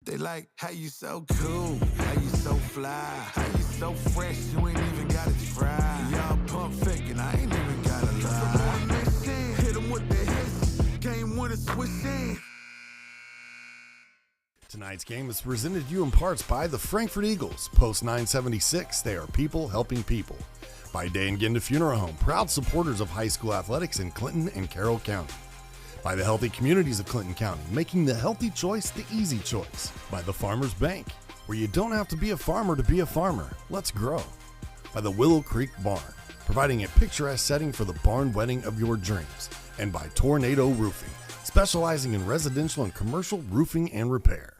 They like how you so cool, how you so fly, how you so fresh, you ain't even gotta try. Y'all pump faking, I ain't even gotta lie. Hit them with the hits, game winner switch in. Tonight's game is presented to you in parts by the Frankfurt Eagles, Post 976. They are people helping people. By Day and Ginda Funeral Home, proud supporters of high school athletics in Clinton and Carroll County. By the healthy communities of Clinton County, making the healthy choice the easy choice. By the Farmers Bank, where you don't have to be a farmer to be a farmer. Let's grow. By the Willow Creek Barn, providing a picturesque setting for the barn wedding of your dreams. And by Tornado Roofing, specializing in residential and commercial roofing and repair.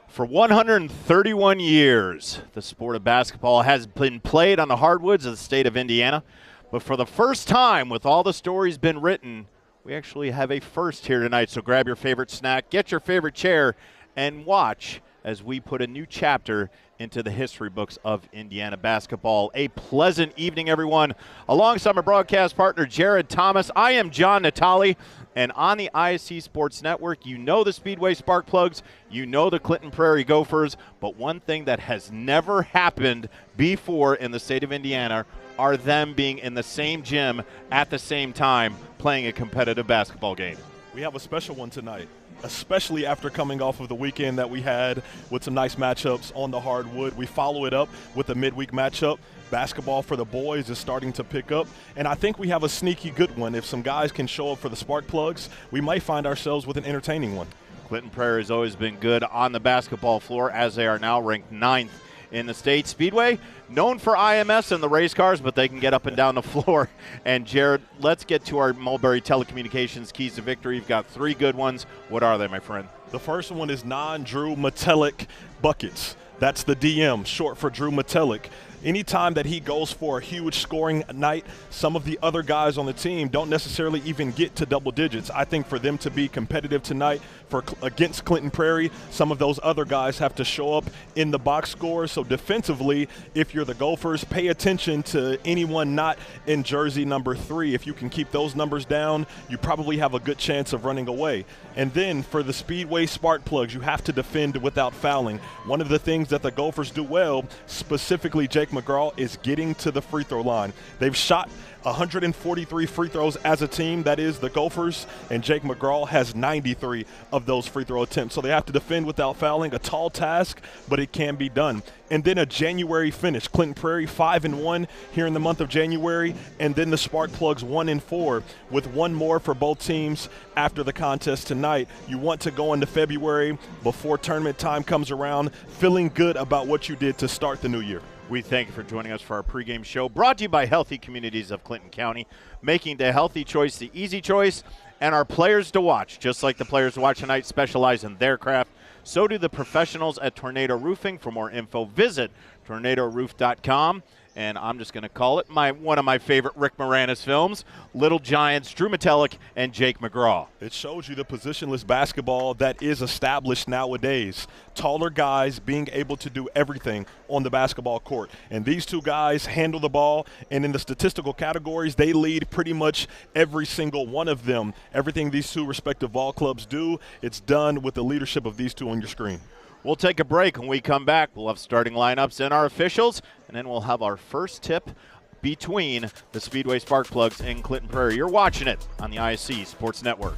For 131 years, the sport of basketball has been played on the hardwoods of the state of Indiana. But for the first time, with all the stories been written, we actually have a first here tonight. So grab your favorite snack, get your favorite chair, and watch as we put a new chapter into the history books of Indiana basketball. A pleasant evening, everyone. Alongside my broadcast partner, Jared Thomas, I am John Natali. And on the IHSAA Sports Network, you know the Speedway Sparkplugs, you know the Clinton Prairie Gophers, but one thing that has never happened before in the state of Indiana are them being in the same gym at the same time playing a competitive basketball game. We have a special one tonight, especially after coming off of the weekend that we had with some nice matchups on the hardwood. We follow it up with a midweek matchup. Basketball for the boys is starting to pick up, and I think we have a sneaky good one. If some guys can show up for the spark plugs, we might find ourselves with an entertaining one. Clinton Prairie has always been good on the basketball floor, as they are now ranked 9th in the state. Speedway, known for IMS and the race cars, but they can get up and down the floor. And Jared, let's get to our Mulberry Telecommunications keys to victory. You've got 3 good ones. What are they, my friend? The first one is non-Drew Metallic buckets. That's the DM, short for Drew Metallic. Anytime that he goes for a huge scoring night, some of the other guys on the team don't necessarily even get to double digits. I think for them to be competitive tonight against Clinton Prairie, some of those other guys have to show up in the box score. So defensively, if you're the Gophers, pay attention to anyone not in jersey number 3. If you can keep those numbers down, you probably have a good chance of running away. And then for the Speedway spark plugs, you have to defend without fouling. One of the things that the Gophers do well, specifically Jake McGraw, is getting to the free throw line. They've shot 143 free throws as a team, that is the Gophers, and Jake McGraw has 93 of those free throw attempts. So they have to defend without fouling, a tall task, but it can be done. And then a January finish. Clinton Prairie 5-1 here in the month of January, and then the spark plugs 1-4 with one more for both teams after the contest tonight. You want to go into February before tournament time comes around feeling good about what you did to start the new year. We thank you for joining us for our pregame show, brought to you by Healthy Communities of Clinton County, making the healthy choice the easy choice, and our players to watch. Just like the players to watch tonight specialize in their craft, so do the professionals at Tornado Roofing. For more info, visit tornadoroof.com. And I'm just going to call it one of my favorite Rick Moranis films, Little Giants, Drew Metallic, and Jake McGraw. It shows you the positionless basketball that is established nowadays. Taller guys being able to do everything on the basketball court. And these two guys handle the ball, and in the statistical categories, they lead pretty much every single one of them. Everything these two respective ball clubs do, it's done with the leadership of these two on your screen. We'll take a break. When we come back, we'll have starting lineups and our officials, and then we'll have our first tip between the Speedway Sparkplugs and Clinton Prairie. You're watching it on the IHSAA Sports Network.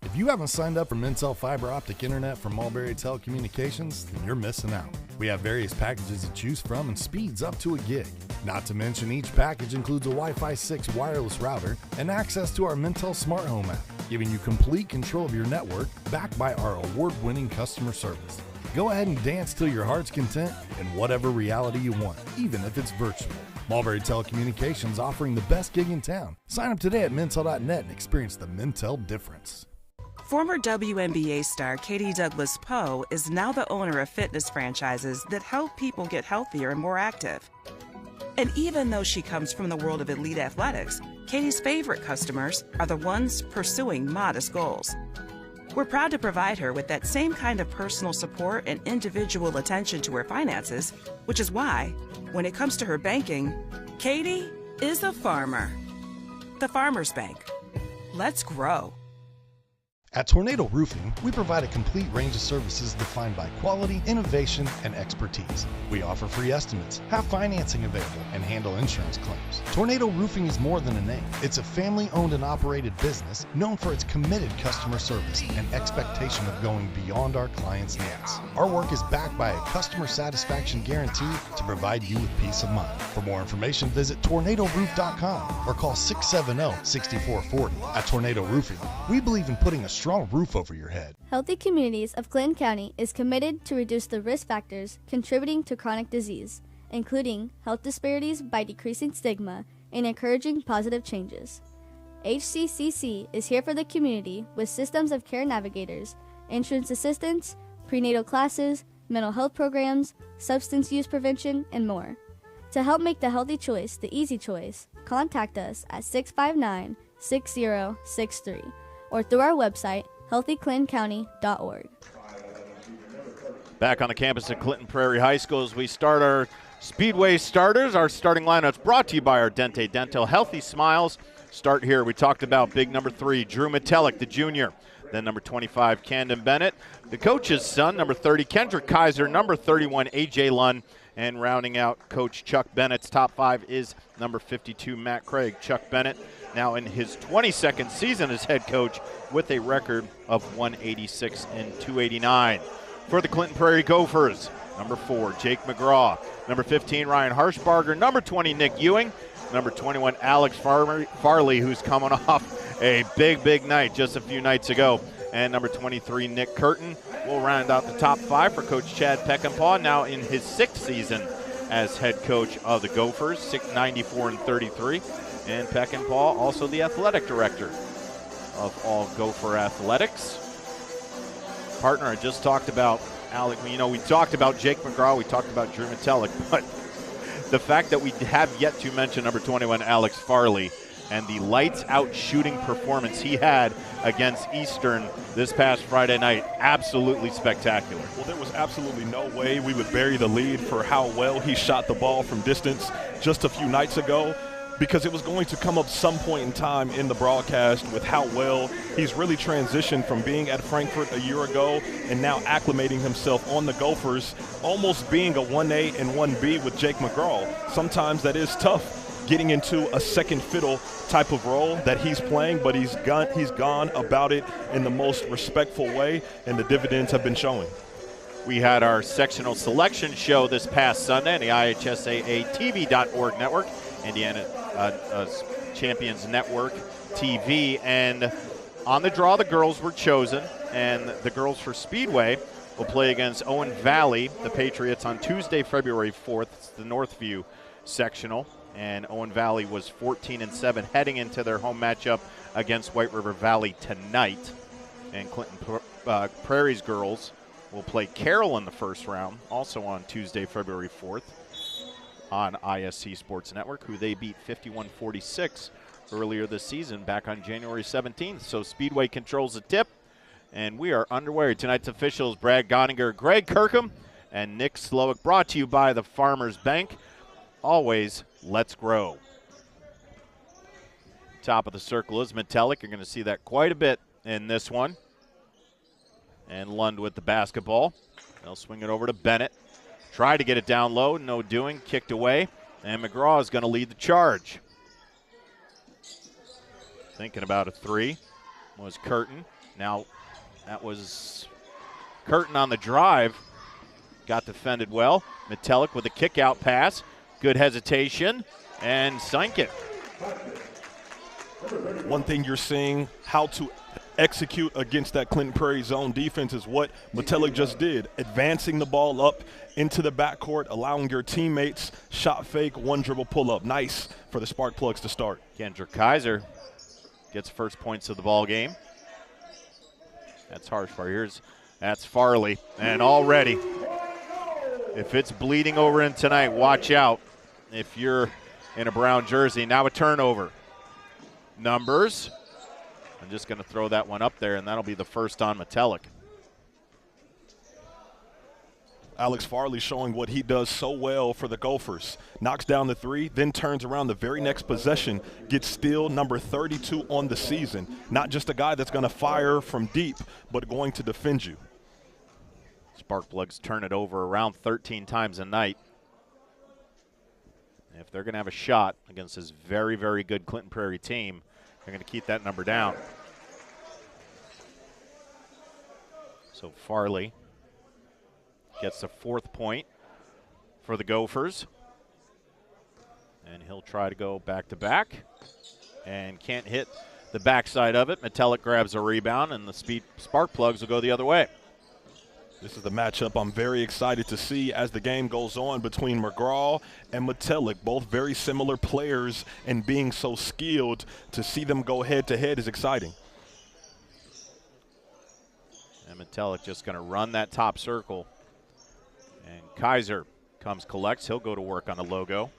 If you haven't signed up for Mintel Fiber Optic Internet from Mulberry Telecommunications, then you're missing out. We have various packages to choose from and speeds up to a gig. Not to mention each package includes a Wi-Fi 6 wireless router and access to our Mintel Smart Home app, giving you complete control of your network backed by our award-winning customer service. Go ahead and dance till your heart's content in whatever reality you want, even if it's virtual. Mulberry Telecommunications offering the best gig in town. Sign up today at Mintel.net and experience the Mintel difference. Former WNBA star Katie Douglas Poe is now the owner of fitness franchises that help people get healthier and more active. And even though she comes from the world of elite athletics, Katie's favorite customers are the ones pursuing modest goals. We're proud to provide her with that same kind of personal support and individual attention to her finances, which is why, when it comes to her banking, Katie is a farmer. The Farmers Bank. Let's grow. At Tornado Roofing, we provide a complete range of services defined by quality, innovation, and expertise. We offer free estimates, have financing available, and handle insurance claims. Tornado Roofing is more than a name. It's a family-owned and operated business known for its committed customer service and expectation of going beyond our clients' needs. Our work is backed by a customer satisfaction guarantee to provide you with peace of mind. For more information, visit tornadoroof.com or call 670-6440. At Tornado Roofing, we believe in putting a strong roof over your head. Healthy Communities of Clinton County is committed to reduce the risk factors contributing to chronic disease, including health disparities by decreasing stigma and encouraging positive changes. HCCC is here for the community with systems of care navigators, insurance assistance, prenatal classes, mental health programs, substance use prevention, and more. To help make the healthy choice the easy choice, contact us at 659-6063 or through our website, healthyclintoncounty.org. Back on the campus at Clinton Prairie High School as we start our Speedway starters. Our starting lineups brought to you by our Dente Dental. Healthy smiles start here. We talked about big number 3, Drew Metellic, the junior. Then number 25, Camden Bennett. The coach's son, number 30, Kendrick Kaiser. Number 31, A.J. Lunn. And rounding out Coach Chuck Bennett's top 5 is number 52, Matt Craig. Chuck Bennett now in his 22nd season as head coach with a record of 186 and 289. For the Clinton Prairie Gophers, number 4, Jake McGraw. Number 15, Ryan Harshbarger. Number 20, Nick Ewing. Number 21, Alex Farley, who's coming off a big night just a few nights ago. And number 23, Nick Curtin. We'll round out the top 5 for Coach Chad Peckinpah, now in his 6th season as head coach of the Gophers, 94 and 33. And Peckinpah, also the athletic director of all Gopher athletics. Partner, I just talked about Alec. You know, we talked about Jake McGraw, we talked about Drew Metellic, but the fact that we have yet to mention number 21, Alex Farley, and the lights-out shooting performance he had against Eastern this past Friday night, absolutely spectacular. Well, there was absolutely no way we would bury the lead for how well he shot the ball from distance just a few nights ago, because it was going to come up some point in time in the broadcast with how well he's really transitioned from being at Frankfurt a year ago and now acclimating himself on the Gophers, almost being a 1A and 1B with Jake McGraw. Sometimes that is tough, getting into a second fiddle type of role that he's playing, but he's gone about it in the most respectful way, and the dividends have been showing. We had our sectional selection show this past Sunday on the IHSAA TV.org network, Indiana Champions Network TV, and on the draw the girls were chosen, and the girls for Speedway will play against Owen Valley, the Patriots, on Tuesday, February 4th. It's the Northview sectional, and Owen Valley was 14-7 heading into their home matchup against White River Valley tonight. And Clinton Prairie's girls will play Carroll in the first round, also on Tuesday, February 4th. On ISC Sports Network, who they beat 51-46 earlier this season back on January 17th. So Speedway controls the tip, and we are underway. Tonight's officials, Brad Goninger, Greg Kirkham, and Nick Slowick, brought to you by the Farmers Bank. Always, let's grow. Top of the circle is Metellic. You're going to see that quite a bit in this one. And Lund with the basketball. They'll swing it over to Bennett. Tried to get it down low, no doing, kicked away, and McGraw is going to lead the charge. Thinking about a 3 was Curtin. Now, that was Curtin on the drive. Got defended well. Metellic with a kick-out pass. Good hesitation, and sank it. One thing you're seeing how to execute against that Clinton Prairie zone defense is what Metellic just did, advancing the ball up into the backcourt, allowing your teammates shot fake, one dribble pull up. Nice for the Spark Plugs to start. Kendrick Kaiser gets first points of the ball game. That's harsh for that's Farley. And already, if it's bleeding over in tonight, watch out if you're in a brown jersey. Now a turnover. Numbers. I'm just going to throw that one up there, and that'll be the first on Metelic. Alex Farley showing what he does so well for the Gophers. Knocks down the three, then turns around the very next possession, gets steal number 32 on the season. Not just a guy that's going to fire from deep, but going to defend you. Sparkplugs turn it over around 13 times a night. If they're going to have a shot against this very, very good Clinton Prairie team, they're going to keep that number down. So Farley gets the 4th point for the Gophers. And he'll try to go back-to-back and can't hit the backside of it. Metelic grabs a rebound, and the Sparkplugs will go the other way. This is the matchup I'm very excited to see as the game goes on between McGraw and Metelic, both very similar players, and being so skilled, to see them go head-to-head is exciting. And Metelic just going to run that top circle. And Kaiser collects. He'll go to work on the logo.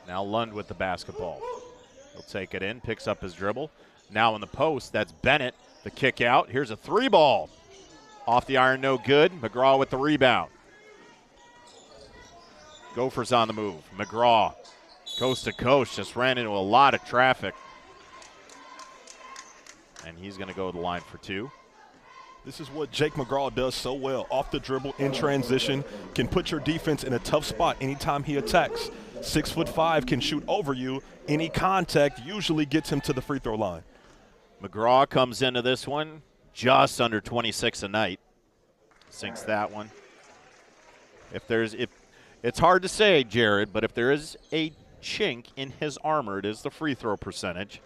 Now Lund with the basketball. He'll take it in, picks up his dribble. Now in the post, that's Bennett. The kick out. Here's a 3-ball. Off the iron, no good. McGraw with the rebound. Gophers on the move. McGraw, coast to coast, just ran into a lot of traffic. And he's going to go to the line for 2. This is what Jake McGraw does so well. Off the dribble, in transition, can put your defense in a tough spot anytime he attacks. 6'5", can shoot over you. Any contact usually gets him to the free throw line. McGraw comes into this one just under 26 a night. Sinks that one. If it's hard to say, Jared, but if there is a chink in his armor, it is the free throw percentage.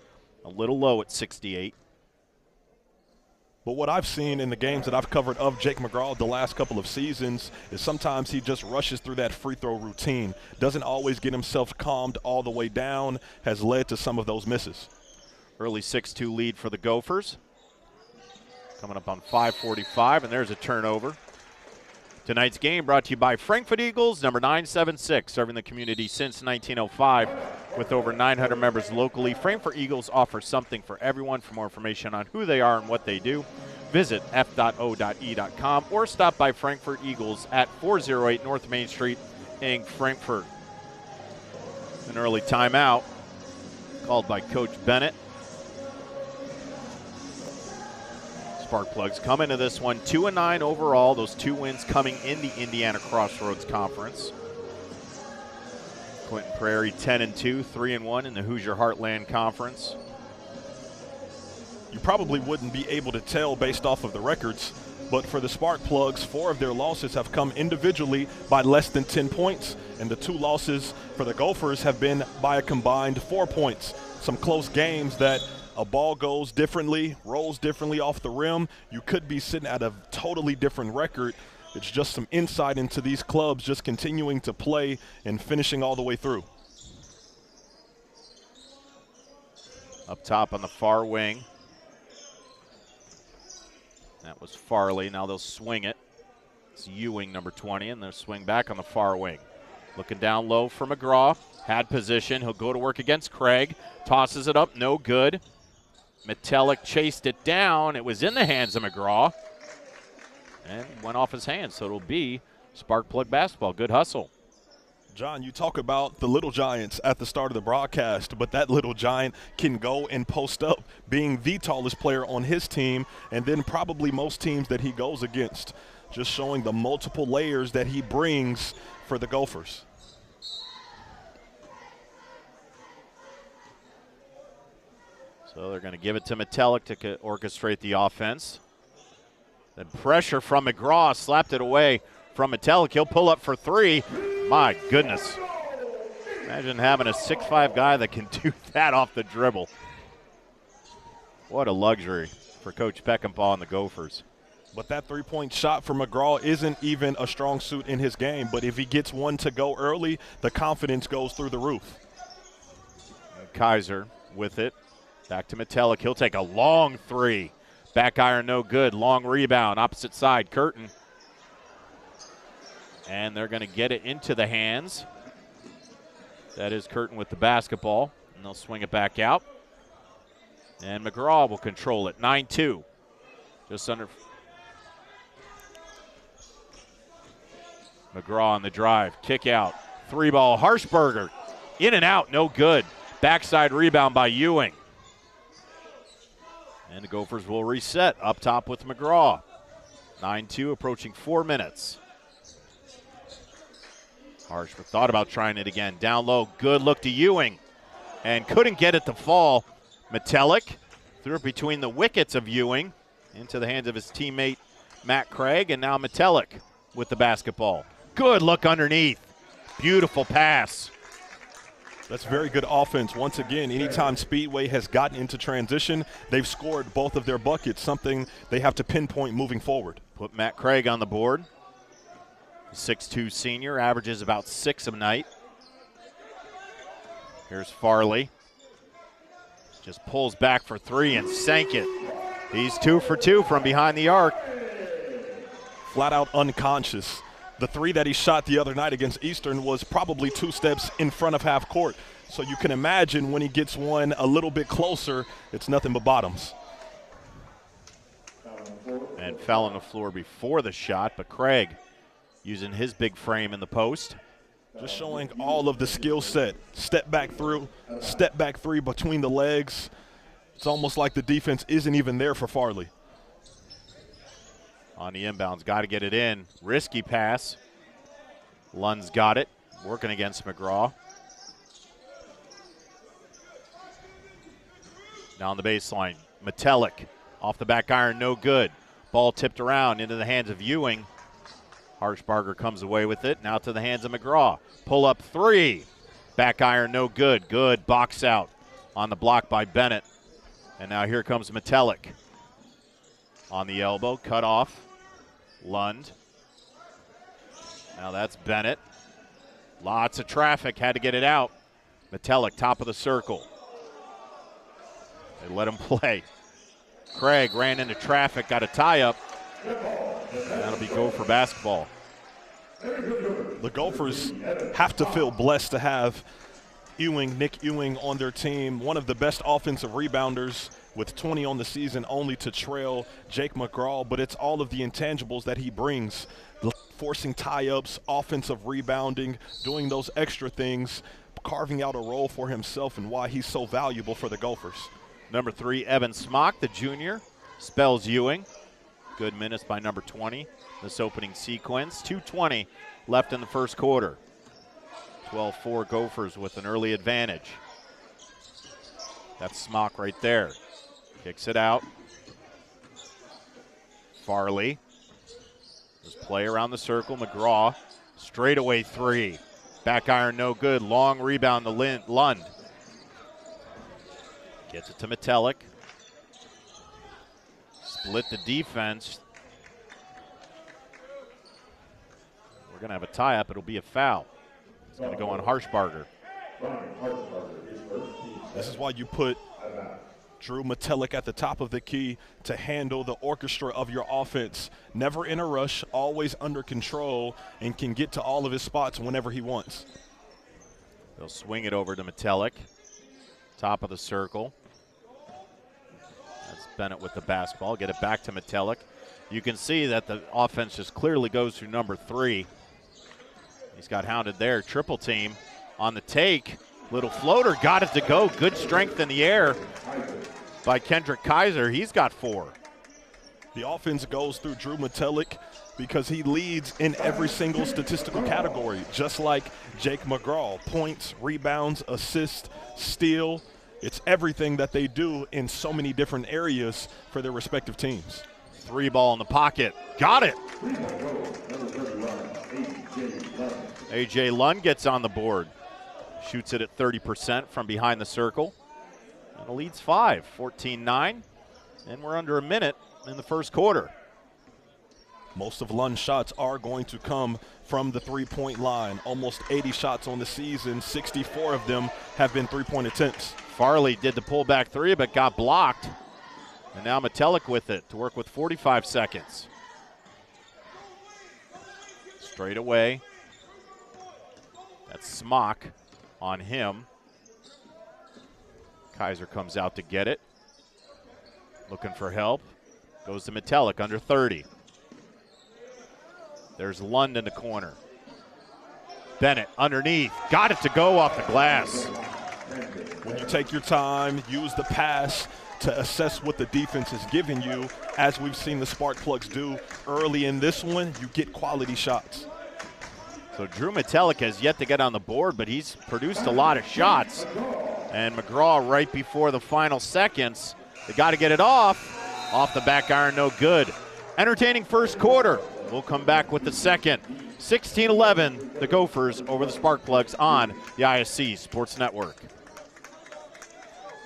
A little low at 68. But what I've seen in the games that I've covered of Jake McGraw the last couple of seasons is sometimes he just rushes through that free throw routine. Doesn't always get himself calmed all the way down, has led to some of those misses. Early 6-2 lead for the Gophers. Coming up on 5:45, and there's a turnover. Tonight's game brought to you by Frankfurt Eagles, number 976, serving the community since 1905. With over 900 members locally, Frankfurt Eagles offers something for everyone. For more information on who they are and what they do, visit f.o.e.com or stop by Frankfurt Eagles at 408 North Main Street in Frankfurt. An early timeout called by Coach Bennett. Sparkplugs come into this one 2-9 overall. Those 2 wins coming in the Indiana Crossroads Conference. Clinton Prairie 10-2, 3-1 in the Hoosier Heartland Conference. You probably wouldn't be able to tell based off of the records, but for the Sparkplugs, 4 of their losses have come individually by less than 10 points, and the 2 losses for the Gophers have been by a combined 4 points. Some close games that a ball goes differently, rolls differently off the rim. You could be sitting at a totally different record. It's just some insight into these clubs just continuing to play and finishing all the way through. Up top on the far wing. That was Farley. Now they'll swing it. It's Ewing, number 20, and they'll swing back on the far wing. Looking down low for McGraw. Had position. He'll go to work against Craig. Tosses it up. No good. Metelic chased it down. It was in the hands of McGraw and went off his hands, so it'll be Sparkplug basketball. Good hustle. John, you talk about the little giants at the start of the broadcast, but that little giant can go and post up, being the tallest player on his team, and then probably most teams that he goes against, just showing the multiple layers that he brings for the Gophers. So they're going to give it to Metelic to orchestrate the offense. Then pressure from McGraw, slapped it away from Metelic. He'll pull up for 3. My goodness. Imagine having a 6'5" guy that can do that off the dribble. What a luxury for Coach Peckinpah and the Gophers. But that three-point shot for McGraw isn't even a strong suit in his game. But if he gets one to go early, the confidence goes through the roof. And Kaiser with it. Back to Metallic. He'll take a long three. Back iron, no good. Long rebound, opposite side, Curtin. And they're going to get it into the hands. That is Curtin with the basketball. And they'll swing it back out. And McGraw will control it. 9-2. Just under. McGraw on the drive. Kick out. Three ball. Harshberger. In and out. No good. Backside rebound by Ewing. And the Gophers will reset up top with McGraw. 9-2, approaching 4 minutes. Harshberger thought about trying it again. Down low. Good look to Ewing. And couldn't get it to fall. Metallic threw it between the wickets of Ewing into the hands of his teammate Matt Craig, and now Metallic with the basketball. Good look underneath. Beautiful pass. That's very good offense. Once again, anytime Speedway has gotten into transition, they've scored both of their buckets, something they have to pinpoint moving forward. Put Matt Craig on the board. 6'2 senior, averages about 6 a night. Here's Farley. Just pulls back for three and sank it. He's 2 for 2 from behind the arc. Flat out unconscious. The three that he shot the other night against Eastern was probably 2 steps in front of half court. So you can imagine when he gets one a little bit closer, it's nothing but bottoms. And fell on the floor before the shot, but Craig using his big frame in the post. Just showing all of the skill set. Step back through, step back three between the legs. It's almost like the defense isn't even there for Farley. On the inbounds, got to get it in. Risky pass. Lund's got it, working against McGraw. Now on the baseline, Metallic off the back iron, no good. Ball tipped around into the hands of Ewing. Harshbarger comes away with it. Now to the hands of McGraw. Pull up three. Back iron, no good. Good box out on the block by Bennett. And now here comes Metallic. On the elbow, cut off. Lund. Now that's Bennett. Lots of traffic, had to get it out. Metallic, top of the circle. They let him play. Craig ran into traffic, got a tie-up. That'll be Gopher basketball. The Gophers have to feel blessed to have Nick Ewing on their team, one of the best offensive rebounders with 20 on the season, only to trail Jake McGraw, but it's all of the intangibles that he brings, forcing tie-ups, offensive rebounding, doing those extra things, carving out a role for himself and why he's so valuable for the Gophers. Number 3, Evan Smock, the junior, spells Ewing. Good minutes by number 20, this opening sequence. 2:20 left in the first quarter. 12-4 Gophers with an early advantage. That's Smock right there. Kicks it out. Farley. Just play around the circle. McGraw. Straightaway three. Back iron no good. Long rebound to Lund. Gets it to Metallic. Split the defense. We're going to have a tie-up. It'll be a foul. It's going to go on Harshbarger. This is why you put Drew Metallic at the top of the key to handle the orchestra of your offense. Never in a rush, always under control, and can get to all of his spots whenever he wants. They'll swing it over to Metallic. Top of the circle. That's Bennett with the basketball. Get it back to Metallic. You can see that the offense just clearly goes through number 3. He's got hounded there. Triple team on the take. Little floater, got it to go. Good strength in the air by Kendrick Kaiser. He's got 4. The offense goes through Drew Metallic because he leads in every single statistical category, just like Jake McGraw. Points, rebounds, assists, steal. It's everything that they do in so many different areas for their respective teams. 3 ball in the pocket. Got it. A.J. Lund gets on the board. Shoots it at 30% from behind the circle. And the lead's 5, 14-9. And we're under a minute in the first quarter. Most of Lund's shots are going to come from the three-point line. Almost 80 shots on the season. 64 of them have been three-point attempts. Farley did the pullback three, but got blocked. And now Metelic with it to work with 45 seconds. Straight away. That's Smock on him. Kaiser comes out to get it. Looking for help. Goes to Metelic, under 30. There's Lund in the corner. Bennett underneath. Got it to go off the glass. When you take your time, use the pass to assess what the defense is giving you, as we've seen the Spark Plugs do early in this one, you get quality shots. So Drew Metelic has yet to get on the board, but he's produced a lot of shots. And McGraw right before the final seconds. They got to get it off. Off the back iron, no good. Entertaining first quarter. We'll come back with the second. 16-11, the Gophers over the Spark Plugs on the ISC Sports Network.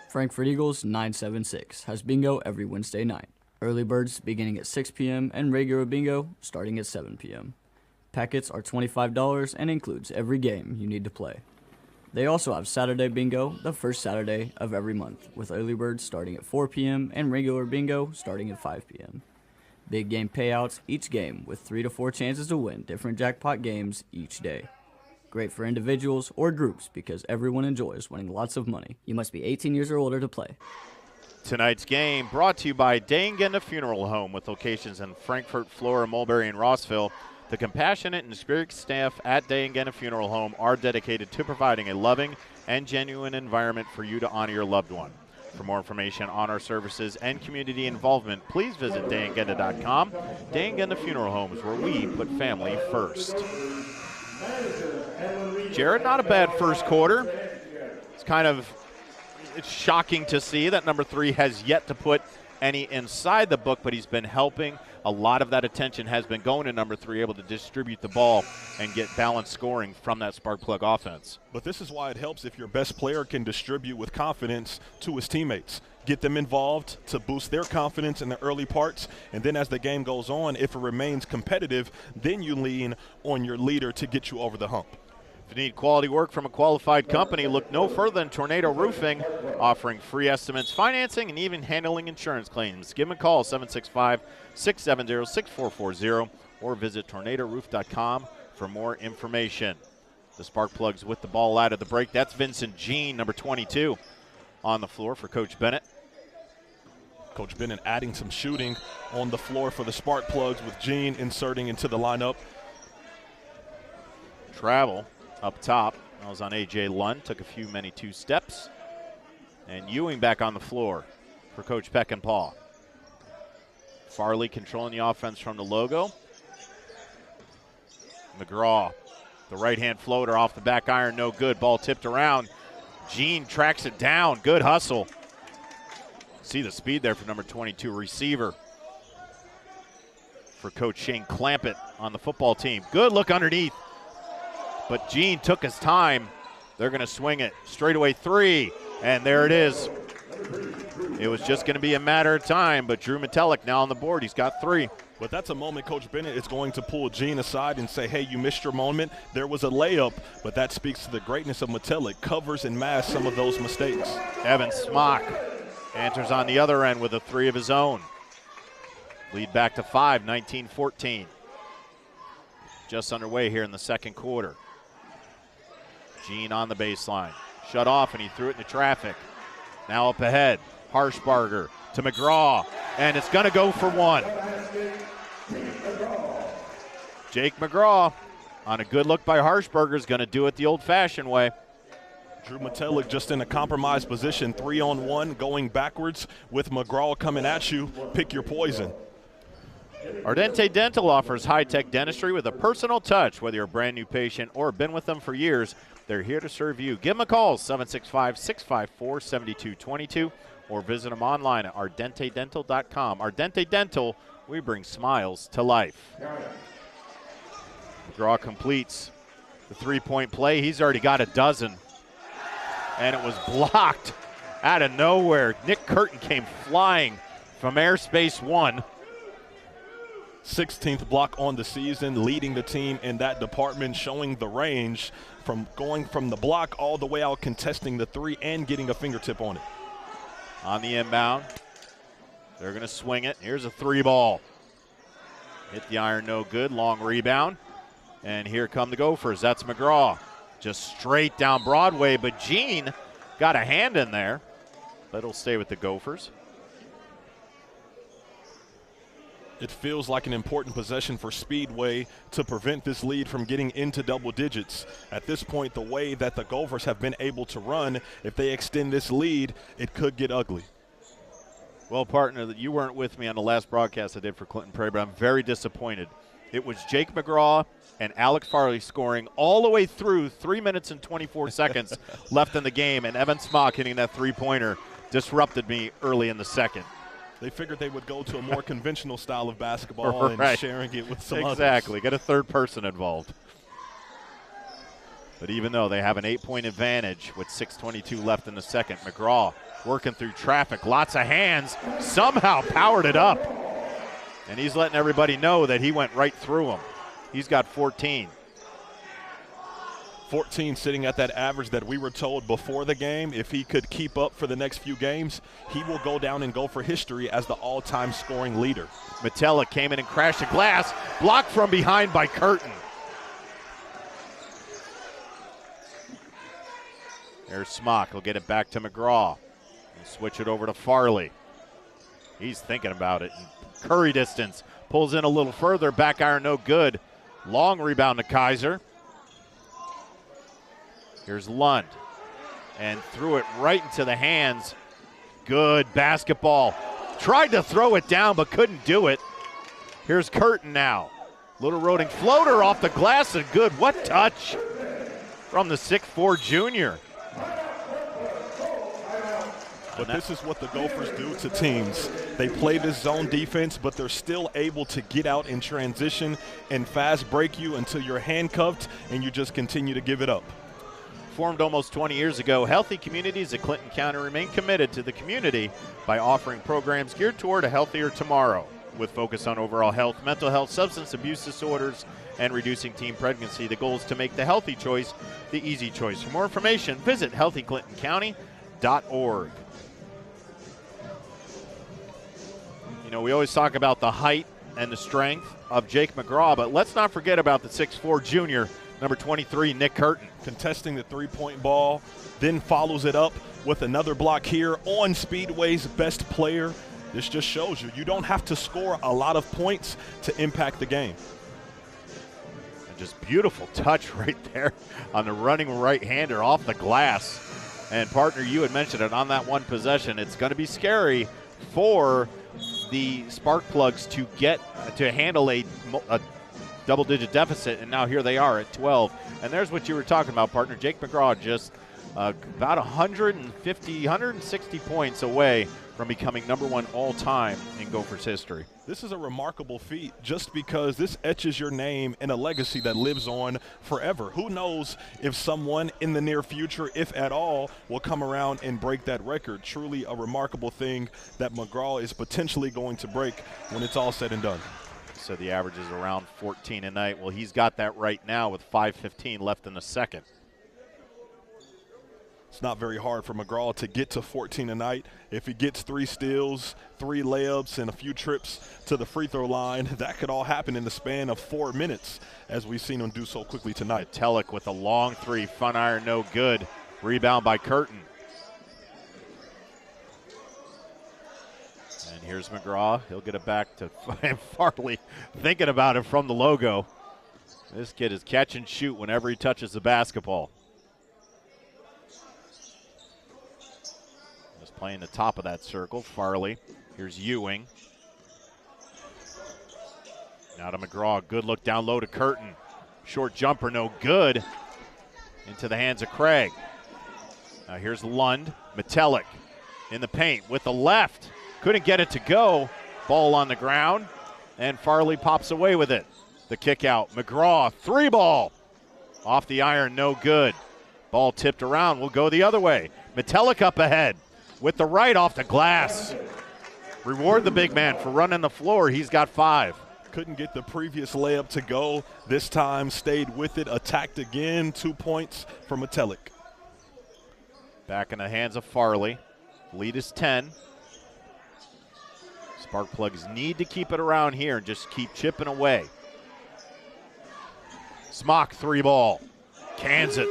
Frankfurt Eagles 976 has bingo every Wednesday night. Early birds beginning at 6 p.m. and regular bingo starting at 7 p.m. Packets are $25 and includes every game you need to play. They also have Saturday bingo the first Saturday of every month, with early birds starting at 4 p.m. and regular bingo starting at 5 p.m. Big game payouts each game with 3 to 4 chances to win different jackpot games each day. Great for individuals or groups because everyone enjoys winning lots of money. You must be 18 years or older to play. Tonight's game brought to you by Dangenda Funeral Home, with locations in Frankfurt, Flora, Mulberry, and Rossville. The compassionate and experienced staff at Dangenda Funeral Home are dedicated to providing a loving and genuine environment for you to honor your loved one. For more information on our services and community involvement, please visit dangenda.com. Dangenda Funeral Homes, where we put family first. Jared, not a bad first quarter. It's shocking to see that number 3 has yet to put any inside the book, but he's been helping. A lot of that attention has been going to number 3, able to distribute the ball and get balanced scoring from that Spark Plug offense. But this is why it helps if your best player can distribute with confidence to his teammates. Get them involved to boost their confidence in the early parts, and then as the game goes on, if it remains competitive, then you lean on your leader to get you over the hump. If you need quality work from a qualified company, look no further than Tornado Roofing, offering free estimates, financing, and even handling insurance claims. Give them a call, 765-670-6440, or visit tornadoroof.com for more information. The Spark Plugs with the ball out of the break. That's Vincent Jean, number 22, on the floor for Coach Bennett. Coach Bennett adding some shooting on the floor for the Spark Plugs, with Jean inserting into the lineup. Travel up top. That was on A.J. Lund. Took a few many 2 steps. And Ewing back on the floor for Coach Peckinpah. Farley controlling the offense from the logo. McGraw, the right-hand floater off the back iron, no good. Ball tipped around. Jean tracks it down. Good hustle. See the speed there for number 22 receiver for Coach Shane Clampett on the football team. Good look underneath. But Jean took his time. They're going to swing it. Straightaway 3, and there it is. It was just going to be a matter of time, but Drew Metelic now on the board. He's got 3. But that's a moment Coach Bennett is going to pull Jean aside and say, hey, you missed your moment. There was a layup, but that speaks to the greatness of Metelic. Covers and masks some of those mistakes. Evan Smock enters on the other end with a 3 of his own. Lead back to 5, 19-14. Just underway here in the second quarter. Jean on the baseline. Shut off, and he threw it into traffic. Now up ahead. Harshbarger to McGraw, and it's going to go for 1. Jake McGraw on a good look by Harshbarger is going to do it the old-fashioned way. Drew Metelic just in a compromised position, 3-on-1, going backwards with McGraw coming at you. Pick your poison. Ardente Dental offers high-tech dentistry with a personal touch. Whether you're a brand new patient or been with them for years, they're here to serve you. Give them a call, 765-654-7222, or visit them online at ardentedental.com. Ardente Dental, we bring smiles to life. McGraw completes the 3-point play. He's already got a dozen, and it was blocked out of nowhere. Nick Curtin came flying from airspace 1. 16th block on the season, leading the team in that department, showing the range from going from the block all the way out, contesting the three and getting a fingertip on it. On the inbound, they're going to swing it. Here's a three ball. Hit the iron, no good. Long rebound. And here come the Gophers. That's McGraw. Just straight down Broadway, but Gene got a hand in there. But it'll stay with the Gophers. It feels like an important possession for Speedway to prevent this lead from getting into double digits. At this point, the way that the Gophers have been able to run, if they extend this lead, it could get ugly. Well, partner, you weren't with me on the last broadcast I did for Clinton Prairie, but I'm very disappointed. It was Jake McGraw and Alex Farley scoring all the way through 3 minutes and 24 seconds left in the game, and Evan Smock hitting that three-pointer disrupted me early in the second. They figured they would go to a more conventional style of basketball right. and sharing it with some others. Exactly. Get a third person involved. But even though they have an 8-point advantage with 6:22 left in the second, McGraw working through traffic, lots of hands, somehow powered it up. And he's letting everybody know that he went right through him. He's got 14. 14 sitting at that average that we were told before the game. If he could keep up for the next few games, he will go down and go for history as the all-time scoring leader. Metella came in and crashed the glass, blocked from behind by Curtin. There's Smock. He'll get it back to McGraw and switch it over to Farley. He's thinking about it. Curry distance. Pulls in a little further. Back iron, no good. Long rebound to Kaiser. Here's Lund. And threw it right into the hands. Good basketball. Tried to throw it down, but couldn't do it. Here's Curtin now. Little roading floater off the glass and good. What touch from the 6'4 junior. But this is what the Gophers do to teams. They play this zone defense, but they're still able to get out in transition and fast break you until you're handcuffed and you just continue to give it up. Formed almost 20 years ago, Healthy Communities of Clinton County remain committed to the community by offering programs geared toward a healthier tomorrow, with focus on overall health, mental health, substance abuse disorders, and reducing teen pregnancy. The goal is to make the healthy choice the easy choice. For more information, visit healthyclintoncounty.org. You know, we always talk about the height and the strength of Jake McGraw, but let's not forget about the 6'4 junior, number 23, Nick Curtin. Contesting the three-point ball, then follows it up with another block here on Speedway's best player. This just shows you don't have to score a lot of points to impact the game. And just beautiful touch right there on the running right-hander off the glass. And partner, you had mentioned it on that one possession. It's going to be scary for the spark plugs to get to handle a double-digit deficit, and now here they are at 12. And there's what you were talking about, partner. Jake McGraw just about 160 points away from becoming #1 all-time in Gophers history. This is a remarkable feat just because this etches your name in a legacy that lives on forever. Who knows if someone in the near future, if at all, will come around and break that record. Truly a remarkable thing that McGraw is potentially going to break when it's all said and done. So the average is around 14 a night. Well, he's got that right now with 5:15 left in the second. It's not very hard for McGraw to get to 14 a night. If he gets 3 steals, 3 layups, and a few trips to the free throw line, that could all happen in the span of 4 minutes, as we've seen him do so quickly tonight. Telek with a long three, front iron, no good. Rebound by Curtin. And here's McGraw. He'll get it back to Farley, thinking about it from the logo. This kid is catch and shoot whenever he touches the basketball. Just playing the top of that circle. Farley. Here's Ewing. Now to McGraw. Good look down low to Curtin. Short jumper, no good. Into the hands of Craig. Now here's Lund. Metelic in the paint with the left. Couldn't get it to go. Ball on the ground. And Farley pops away with it. The kick out. McGraw, 3-ball. Off the iron, no good. Ball tipped around. Will go the other way. Metelic up ahead with the right off the glass. Reward the big man for running the floor. He's got 5. Couldn't get the previous layup to go. This time stayed with it, attacked again. 2 points for Metelic. Back in the hands of Farley. Lead is 10. Sparkplugs need to keep it around here and just keep chipping away. Smock 3-ball. Cans it.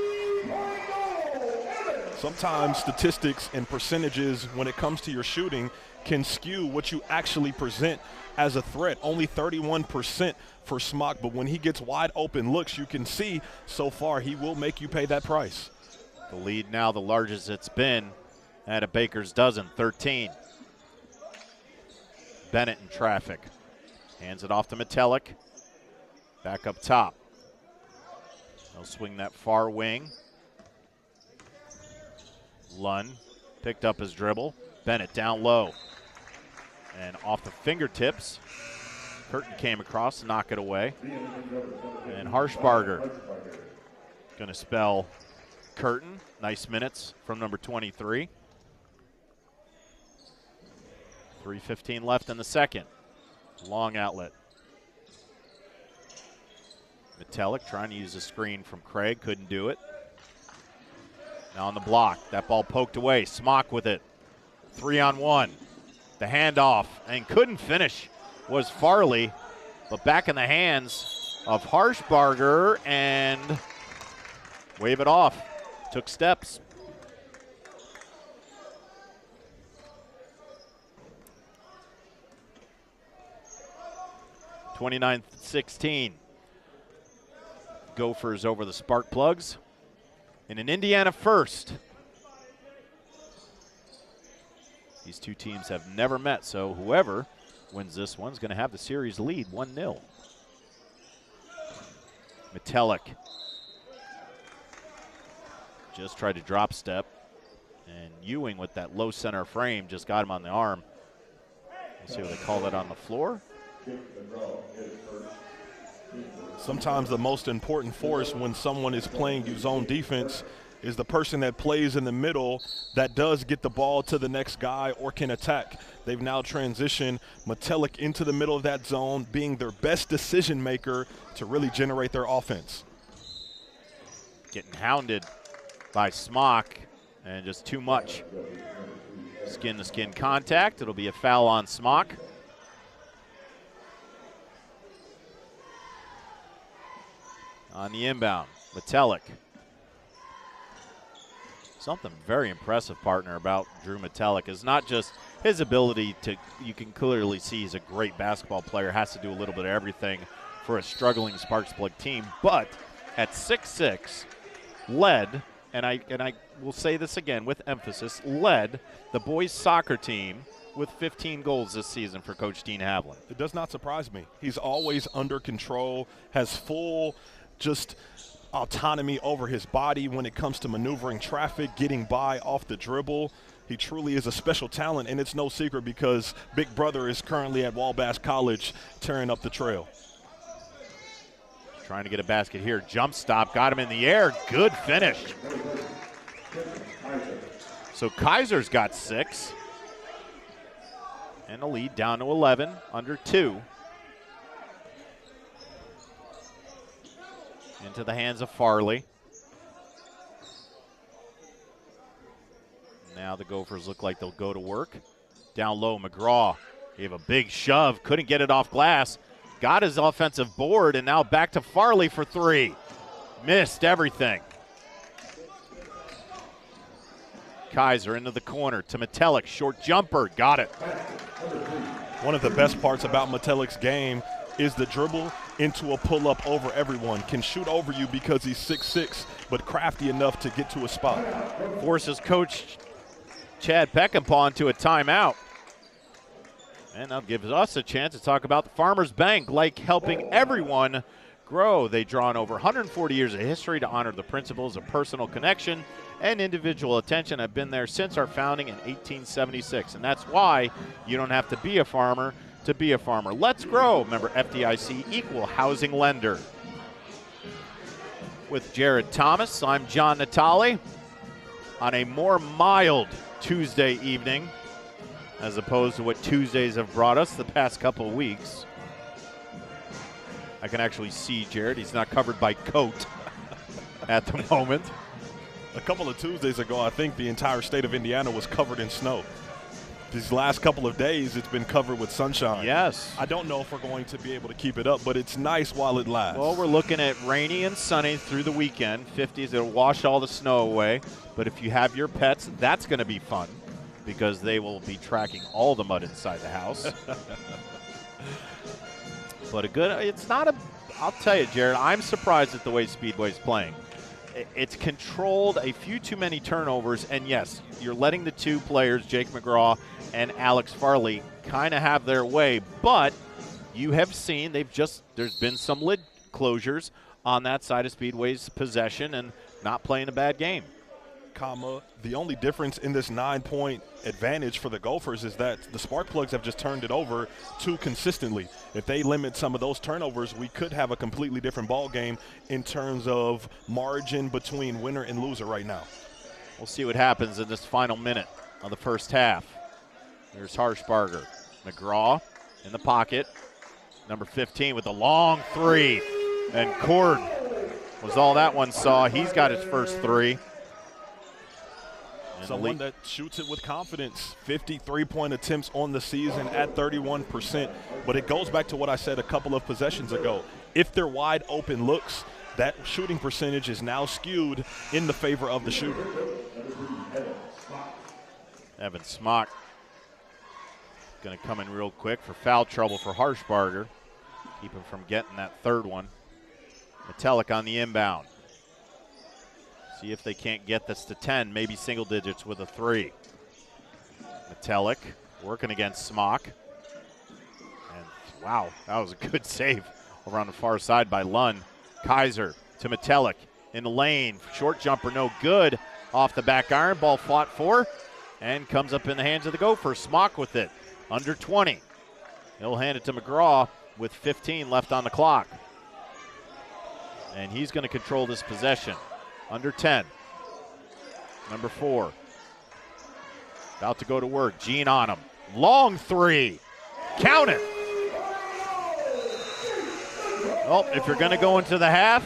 Sometimes statistics and percentages when it comes to your shooting can skew what you actually present as a threat. Only 31% for Smock, but when he gets wide open looks, you can see so far he will make you pay that price. The lead now the largest it's been at a baker's dozen, 13. Bennett in traffic. Hands it off to Metelic. Back up top. They'll swing that far wing. Lunn picked up his dribble. Bennett down low. And off the fingertips. Curtin came across to knock it away. And Harshbarger going to spell Curtin. Nice minutes from number 23. 3:15 left in the second. Long outlet. Metelic trying to use a screen from Craig. Couldn't do it. Now on the block. That ball poked away. Smock with it. 3-on-1. The handoff. And couldn't finish was Farley. But back in the hands of Harshbarger. And wave it off. Took steps. (29-16). Gophers over the Sparkplugs in an Indiana first. These two teams have never met, so whoever wins this one's going to have the series lead 1-0. Metelic just tried to drop step, and Ewing with that low center frame just got him on the arm. We'll see what they call that on the floor. Sometimes the most important force when someone is playing you zone defense is the person that plays in the middle that does get the ball to the next guy or can attack. They've now transitioned Metelic into the middle of that zone, being their best decision maker to really generate their offense. Getting hounded by Smock, and just too much skin-to-skin contact. It'll be a foul on Smock. On the inbound, Metelic. Something very impressive, partner, about Drew Metelic is not just his ability to, you can clearly see he's a great basketball player, has to do a little bit of everything for a struggling Sparksplug team, but at 6'6", led, and I will say this again with emphasis, led the boys soccer team with 15 goals this season for Coach Dean Havlin. It does not surprise me. He's always under control, has full just autonomy over his body when it comes to maneuvering traffic, getting by off the dribble. He truly is a special talent, and it's no secret because Big Brother is currently at Wabash College tearing up the trail. Trying to get a basket here. Jump stop, got him in the air. Good finish. So Kaiser's got 6. And the lead down to 11, under 2. Into the hands of Farley. Now the Gophers look like they'll go to work. Down low, McGraw gave a big shove, couldn't get it off glass. Got his offensive board, and now back to Farley for 3. Missed everything. Kaiser into the corner to Metelic, short jumper, got it. One of the best parts about Metelic's game is the dribble into a pull-up over everyone. Can shoot over you because he's 6'6", but crafty enough to get to a spot. Forces Coach Chad Peckinpah into a timeout. And that gives us a chance to talk about the Farmers Bank, like helping everyone grow. They draw on over 140 years of history to honor the principles of personal connection and individual attention. Have been there since our founding in 1876, and that's why you don't have to be a farmer to be a farmer. Let's grow. Member FDIC, equal housing lender. With Jared Thomas, I'm John Natale on a more mild Tuesday evening, as opposed to what Tuesdays have brought us the past couple of weeks. I can actually see Jared. He's not covered by coat at the moment. A couple of Tuesdays ago, I think the entire state of Indiana was covered in snow. These last couple of days, it's been covered with sunshine. Yes. I don't know if we're going to be able to keep it up, but it's nice while it lasts. Well, we're looking at rainy and sunny through the weekend. 50s, it'll wash all the snow away. But if you have your pets, that's going to be fun because they will be tracking all the mud inside the house. But I'll tell you, Jared, I'm surprised at the way Speedway's playing. It's controlled, a few too many turnovers, and yes, you're letting the two players, Jake McGraw and Alex Farley, kind of have their way, but you have seen there's been some lid closures on that side of Speedway's possession and not playing a bad game. The only difference in this 9-point advantage for the Gophers is that the spark plugs have just turned it over too consistently. If they limit some of those turnovers, we could have a completely different ball game in terms of margin between winner and loser right now. We'll see what happens in this final minute of the first half. Here's Harshbarger. McGraw in the pocket. Number 15 with a long three. And Cord was all that one saw. He's got his first three. Someone that shoots it with confidence. 53-point attempts on the season at 31%. But it goes back to what I said a couple of possessions ago. If they're wide open looks, that shooting percentage is now skewed in the favor of the shooter. Evan Smock going to come in real quick for foul trouble for Harshbarger. Keep him from getting that third one. Metallic on the inbound. See if they can't get this to 10, maybe single digits with a three. Metallic working against Smock. And wow, that was a good save over on the far side by Lund. Kaiser to Metallic in the lane. Short jumper, no good. Off the back iron, ball fought for, and comes up in the hands of the Gophers. Smock with it, under 20. He'll hand it to McGraw with 15 left on the clock. And he's going to control this possession. Under 10. Number 4. About to go to work. Gene on him. Long three. Count it. Well, if you're going to go into the half,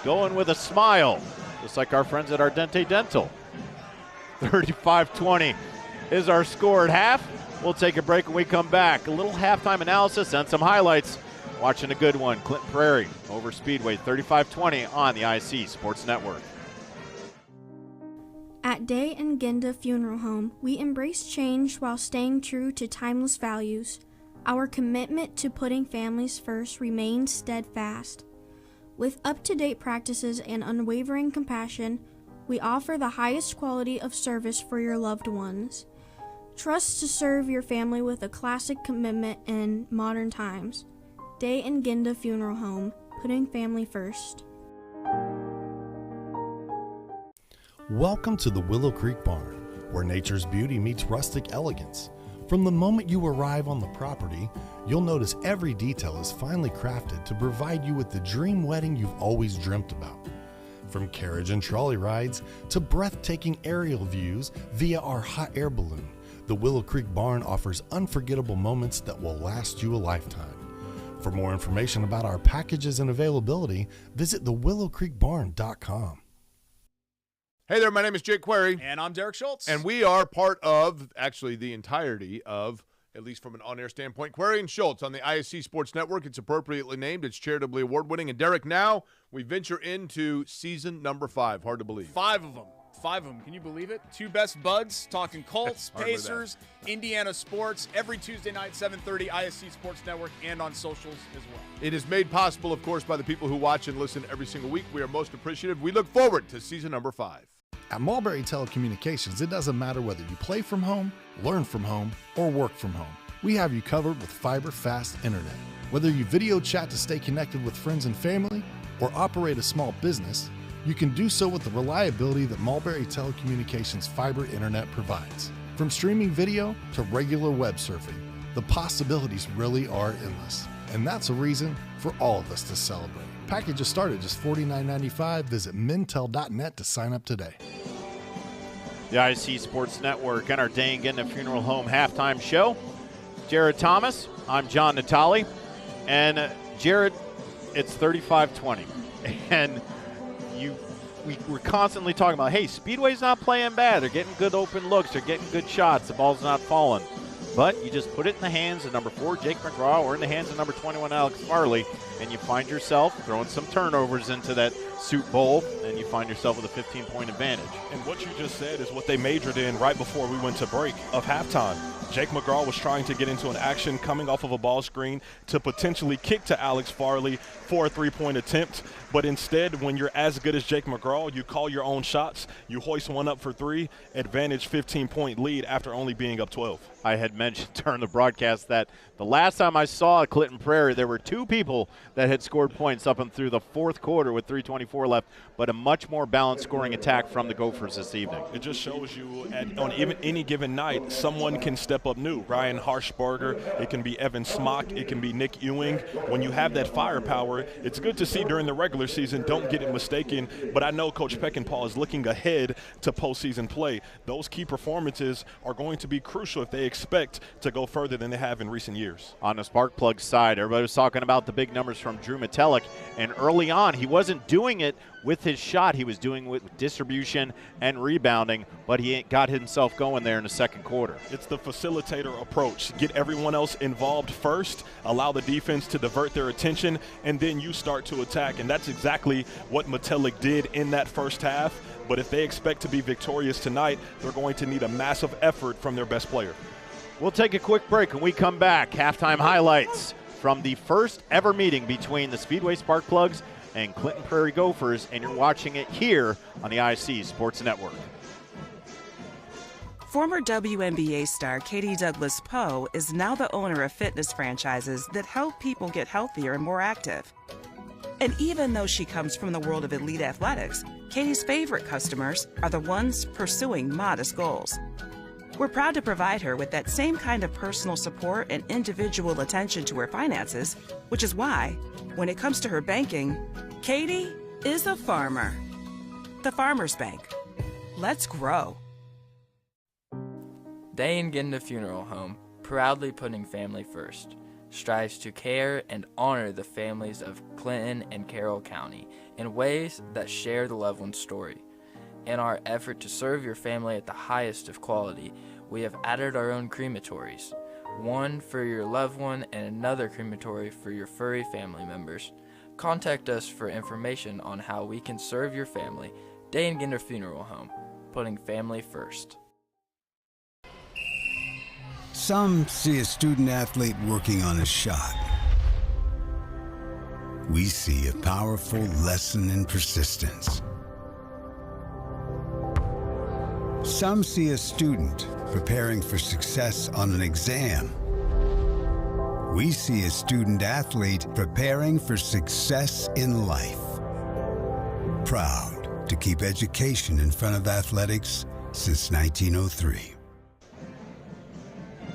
go in with a smile. Just like our friends at Ardente Dental. 35-20 is our score at half. We'll take a break when we come back. A little halftime analysis and some highlights. Watching a good one, Clinton Prairie over Speedway, 35-20 on the IHSAA Sports Network. At Day and Genda Funeral Home, we embrace change while staying true to timeless values. Our commitment to putting families first remains steadfast. With up-to-date practices and unwavering compassion, we offer the highest quality of service for your loved ones. Trust to serve your family with a classic commitment in modern times. Day and Genda Funeral Home, putting family first. Welcome to the Willow Creek Barn, where nature's beauty meets rustic elegance. From the moment you arrive on the property, you'll notice every detail is finely crafted to provide you with the dream wedding you've always dreamt about. From carriage and trolley rides to breathtaking aerial views via our hot air balloon, the Willow Creek Barn offers unforgettable moments that will last you a lifetime. For more information about our packages and availability, visit thewillowcreekbarn.com. Hey there, my name is Jake Query. And I'm Derek Schultz. And we are part of, actually, the entirety of, at least from an on-air standpoint, Query and Schultz on the IHSAA Sports Network. It's appropriately named. It's charitably award-winning. And Derek, now we venture into season number 5. Hard to believe. 5 of them. 5 of them. Can you believe it? 2 best buds talking Colts, Hardly Pacers, Indiana sports every Tuesday night, 7:30, IHSAA Sports Network, and on socials as well. It is made possible, of course, by the people who watch and listen every single week. We are most appreciative. We look forward to season number 5. At Mulberry Telecommunications, it doesn't matter whether you play from home, learn from home, or work from home. We have you covered with fiber-fast internet. Whether you video chat to stay connected with friends and family, or operate a small business, you can do so with the reliability that Mulberry Telecommunications fiber internet provides. From streaming video to regular web surfing, the possibilities really are endless. And that's a reason for all of us to celebrate. Packages start at just $49.95. Visit mintel.net to sign up today. The IHSAA Sports Network and our Day and Genda Funeral Home halftime show. Jared Thomas, I'm John Natale. And Jared, it's 35-20. And we're constantly talking about, hey, Speedway's not playing bad. They're getting good open looks. They're getting good shots. The ball's not falling. But you just put it in the hands of number 4, Jake McGraw, or in the hands of number 21, Alex Farley, and you find yourself throwing some turnovers into that soup bowl, and you find yourself with a 15-point advantage. And what you just said is what they majored in right before we went to break of halftime. Jake McGraw was trying to get into an action coming off of a ball screen to potentially kick to Alex Farley for a three-point attempt. But instead, when you're as good as Jake McGraw, you call your own shots, you hoist one up for 3, advantage 15-point lead after only being up 12. I had mentioned during the broadcast that the last time I saw Clinton Prairie, there were 2 people that had scored points up and through the fourth quarter with 3:24 left, but a much more balanced scoring attack from the Gophers this evening. It just shows you on any given night, someone can step up new. Ryan Harshberger, it can be Evan Smock, it can be Nick Ewing. When you have that firepower, it's good to see during the regular season. Don't get it mistaken, but I know Coach Peckinpah is looking ahead to postseason play. Those key performances are going to be crucial if they expect to go further than they have in recent years. On the Sparkplug side, everybody was talking about the big numbers from Drew Metelic, and early on he wasn't doing it with his shot. He was doing it with distribution and rebounding, but he got himself going there in the second quarter. It's the facilitator approach. Get everyone else involved first, allow the defense to divert their attention, and then you start to attack. And that's exactly what Metelic did in that first half. But if they expect to be victorious tonight, they're going to need a massive effort from their best player. We'll take a quick break. When we come back, halftime highlights from the first ever meeting between the Speedway Sparkplugs and Clinton Prairie Gophers, and you're watching it here on the IHSAA Sports Network. Former WNBA star Katie Douglas Poe is now the owner of fitness franchises that help people get healthier and more active. And even though she comes from the world of elite athletics, Katie's favorite customers are the ones pursuing modest goals. We're proud to provide her with that same kind of personal support and individual attention to her finances, which is why, when it comes to her banking, Katie is a farmer. The Farmers Bank. Let's grow. Day & Ginda Funeral Home, proudly putting family first, strives to care and honor the families of Clinton and Carroll County in ways that share the loved one's story. In our effort to serve your family at the highest of quality, we have added our own crematories, one for your loved one and another crematory for your furry family members. Contact us for information on how we can serve your family. Day & Ginda Funeral Home, putting family first. Some see a student athlete working on a shot. We see a powerful lesson in persistence. Some see a student preparing for success on an exam. We see a student athlete preparing for success in life. Proud to keep education in front of athletics since 1903.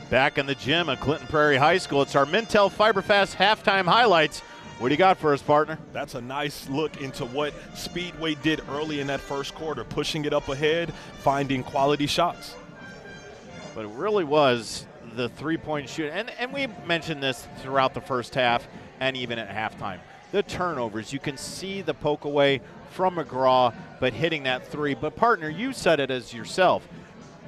Back in the gym at Clinton Prairie High School, it's our Mintel FiberFast halftime highlights. What do you got for us, partner? That's a nice look into what Speedway did early in that first quarter, pushing it up ahead, finding quality shots. But it really was the three-point shoot. And we mentioned this throughout the first half and even at halftime. The turnovers, you can see the poke away from McGraw, but hitting that three. But, partner, you said it as yourself.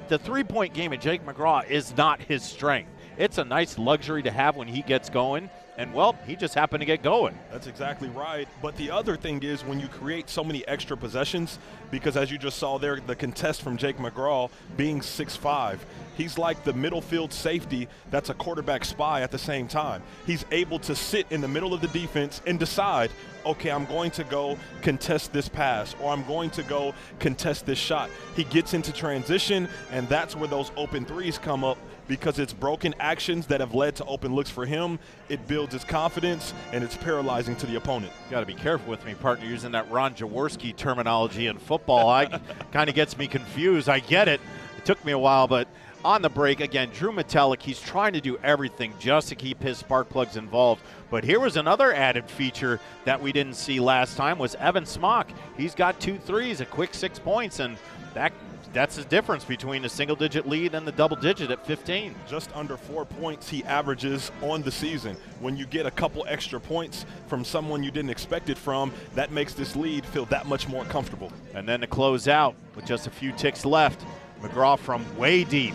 The three-point game of Jake McGraw is not his strength. It's a nice luxury to have when he gets going. And, well, he just happened to get going. That's exactly right. But the other thing is when you create so many extra possessions, because as you just saw there, the contest from Jake McGraw being 6'5", he's like the middle field safety that's a quarterback spy at the same time. He's able to sit in the middle of the defense and decide, okay, I'm going to go contest this pass, or I'm going to go contest this shot. He gets into transition, and that's where those open threes come up, because it's broken actions that have led to open looks for him. It builds his confidence, and it's paralyzing to the opponent. Got to be careful with me, partner, using that Ron Jaworski terminology in football. I kind of gets me confused. I get it. It took me a while, but on the break, again, Drew Metelic, he's trying to do everything just to keep his spark plugs involved. But here was another added feature that we didn't see last time was Evan Smock. He's got 2 threes, a quick 6 points, and that that's the difference between a single-digit lead and the double-digit at 15. Just under 4 points he averages on the season. When you get a couple extra points from someone you didn't expect it from, that makes this lead feel that much more comfortable. And then to close out with just a few ticks left, McGraw from way deep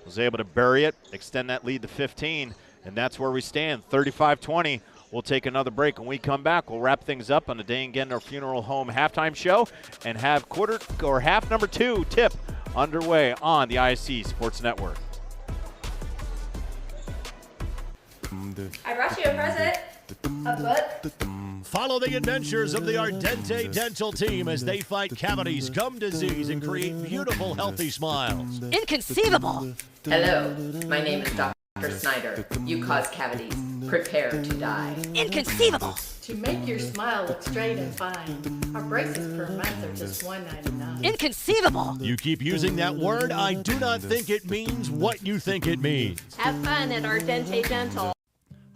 was able to bury it, extend that lead to 15, and that's where we stand, 35-20. We'll take another break. When we come back, we'll wrap things up on the Dane Gendner Funeral Home halftime show and have half number 2 tip underway on the IHSAA Sports Network. I brought you a present. A book. Follow the adventures of the Ardente Dental team as they fight cavities, gum disease, and create beautiful, healthy smiles. Inconceivable. Hello, my name is Dr. Snyder. You cause cavities. Prepare to die. Inconceivable. To make your smile look straight and fine, our braces per month are just $1.99. Inconceivable. You keep using that word, I do not think it means what you think it means. Have fun at Ardente Dental.